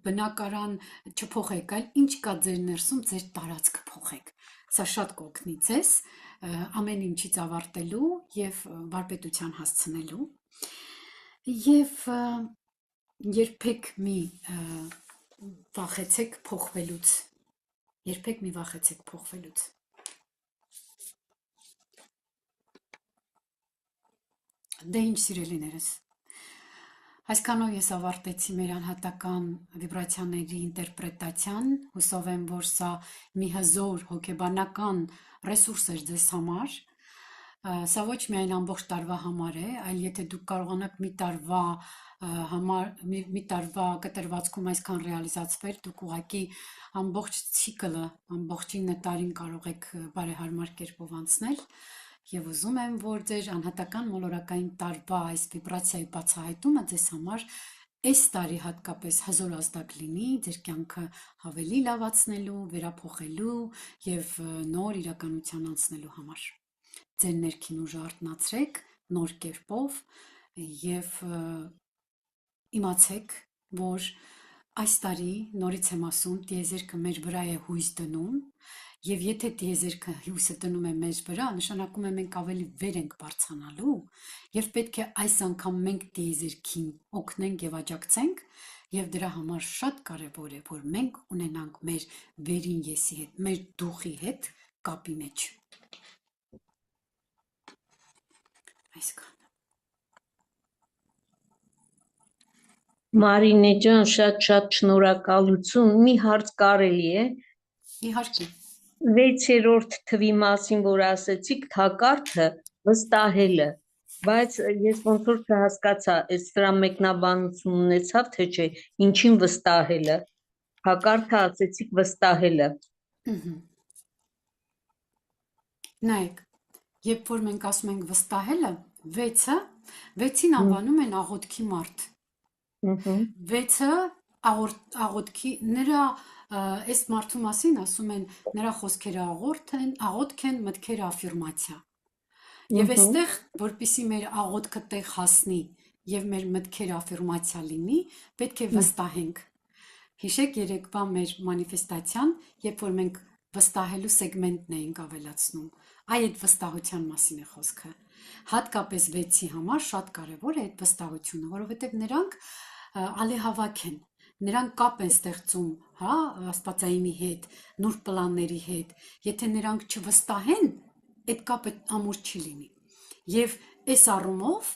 Speaker 1: բնակարան չփոխեք, այլ ինչ կա ձեր ներսում, ձեր տարածքը փոխեք։ Սա շատ կօգնի ձեզ ամեն ինչից ավարտելու եւ վարպետության հասցնելու։ Եվ երբեք մի վախեցեք փոխվելուց։ Երբեք մի վախեցեք փոխվելուց։ Դե ինչ սիրելիներս, այսքանով ես ավարտեցի մեր անհատական վիբրացիաների ինտերպրետացիան, հուսով եմ, որ սա մի հզոր հոգեբանական ռեսուրս էր ձեզ համար, սա ոչ միայն ամբողջ տարվա համար է, այլ եթե դուք կարողանաք մի տարվա կտրվածքում այսքան ռեալիզացվել, դուք ուղղակի ամբողջ ցիկլը, ամբողջինը տարին կարող եք բարեհարմար կերպով անցնել, եւ ուզում եմ, որ ձեր անհատական մոլորակային տարվա այս վիբրացիայի բացահայտումը ձեզ համար այս տարի հատկապես հզոր ազդակ լինի ձեր կյանքը ավելի լավացնելու, վերափոխելու եւ նոր իրականության անցնելու համար։ Ձեր ներքին ուժը արտնացրեք նոր կերպով եւ իմացեք, որ այս տարի նորից եմ ասում, տիեզերքը մեր վրա է հույս դնում եւ եթե տիեզերքը հույսը դնում է մեզ վրա, նշանակում է մենք ավելի վեր ենք բարձրանալու եւ պետք է այս անգամ մենք տիեզերքին օգնենք եւ աջակցենք եւ դրա համար շատ կարեւոր է, որ մենք ունենանք մեր վերին եսի հետ, մեր դուխի հետ կապի մեջ։ Այսքան։
Speaker 2: Մարինե ջան, շատ շնորհակալություն։ Մի հարց կարելի է։
Speaker 1: Իհարկե։
Speaker 2: 6-րդ թվի մասին, որ ասեցիք, թակարդը վստահելը, բայց ես ոնց որ չհասկացա, այս դրա մեկնաբանություն ունեցավ, թե չէ, ինչին վստահելը։ Թակարդը ասեցիք վստահելը։
Speaker 1: Նայեք, երբ որ մենք ասում ենք վստահելը, 6-ին անվանում են աղոթքի մարդ։ 6-ը աղոթքի նրա այս մարդու մասին ասում են նրա խոսքերը աղոթք են, մտքերը աֆիրմացիա։ Եվ այստեղ, որպեսզի մեր աղոթքը տեղ հասնի եւ մեր մտքերը աֆիրմացիա լինի, պետք է վստահենք։ Հիշեք երեկվա մեր մանիֆեստացիան, երբ որ մենք վստահելու սեգմենտն էինք ավելացնում։ Այդ վստահության մասին է խոսքը։ Հատկապես 6-ի համար շատ կարևոր է այդ վստահությունը, որովհետեւ նրանք ալեհավաք են, նրանք կապ են ստեղծում, հա, աստվածայինի հետ, նուրբ պլանների հետ։ Եթե նրանք չվստահեն, այդ կապը ամուր չի լինի։ Եվ այս առումով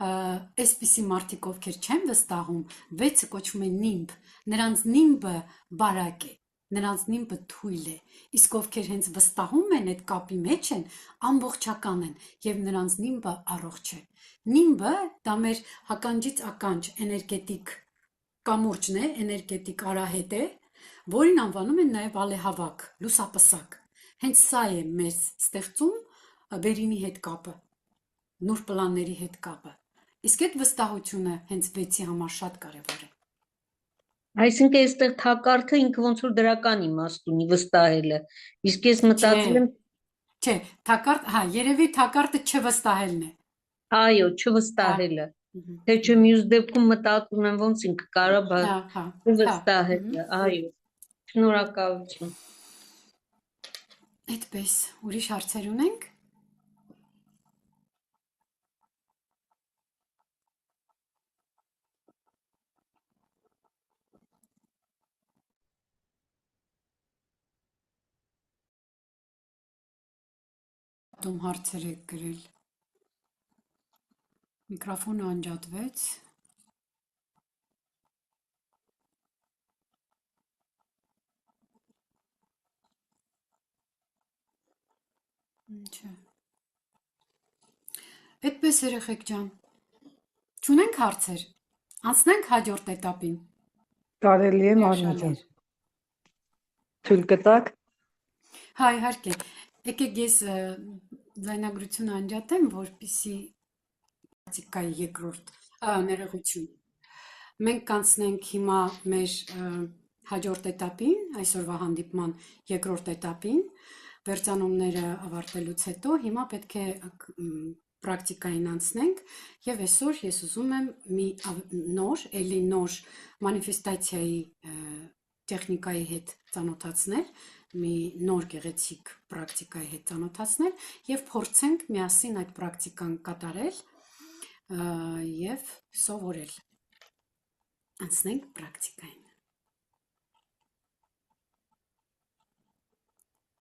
Speaker 1: այսպիսի մարդիկ, ովքեր չեն վստահում, 6-ը կոչվում է նիմբ, նրանց նիմբը բարակ է, նրանց նիմբը թույլ է, իսկ ովքեր հենց վստահում են, այդ կապի մեջ են, ամբողջական են, եւ նրանց նիմբը առողջ է։ Նիմբը դա մեր հականջից ականջ էներգետիկ կամուրջն է, էներգետիկ արահետ է, որին անվանում են նաև ալեհավաք, լուսապսակ։ Հենց սա է մեզ ստեղծում վերինի հետ կապը, նուրբ պլանների հետ կապը։ Իսկ այդ վստահությունը հենց 6-ի համար շատ կարևոր է։
Speaker 2: Այսինքն այստեղ թակարդը ինքը ոնց որ դրական իմաստ ունի վստահելը։ Իսկ ես մտածել եմ,
Speaker 1: Չէ, թակարդ, հա, երևի թակարդը չվստահելն է։
Speaker 2: այո, չվստահելը։ Թե չէ մյուս դեպքում մտածում եմ ոնց ինքը կարա վստահելը, այո։ Շնորհակալություն։
Speaker 1: Այդպես, ուրիշ հարցեր ունենք։ Դու հարցեր եք գրել։ Միկրոֆոնը անջատվեց։ Ինչ է։ Այդպես երեխեք ջան։ Չունենք հարցեր։ Անցնենք հաջորդ этаպին։
Speaker 4: Կարելի է Մարինա ջան։ Թույլ կտակ։
Speaker 1: Հա, իհարկե։ Եկեք ես ձայնագրությունը անջատեմ, որպեսզի պրակտիկայի երկրորդ ներողություն։ Մենք կանցնենք հիմա մեր հաջորդ этаպին, այսօրվա հանդիպման երկրորդ этаպին, վերցանումները ավարտելուց հետո հիմա պետք է պրակտիկային անցնենք եւ այսօր ես ուզում եմ մի էլի նոր մանիֆեստացիայի տեխնիկայի հետ ծանոթացնել, մի նոր գեղեցիկ պրակտիկայի հետ ծանոթացնել եւ փորձենք միասին այդ պրակտիկան կատարել եւ սովորել։ Անցնենք պրակտիկային։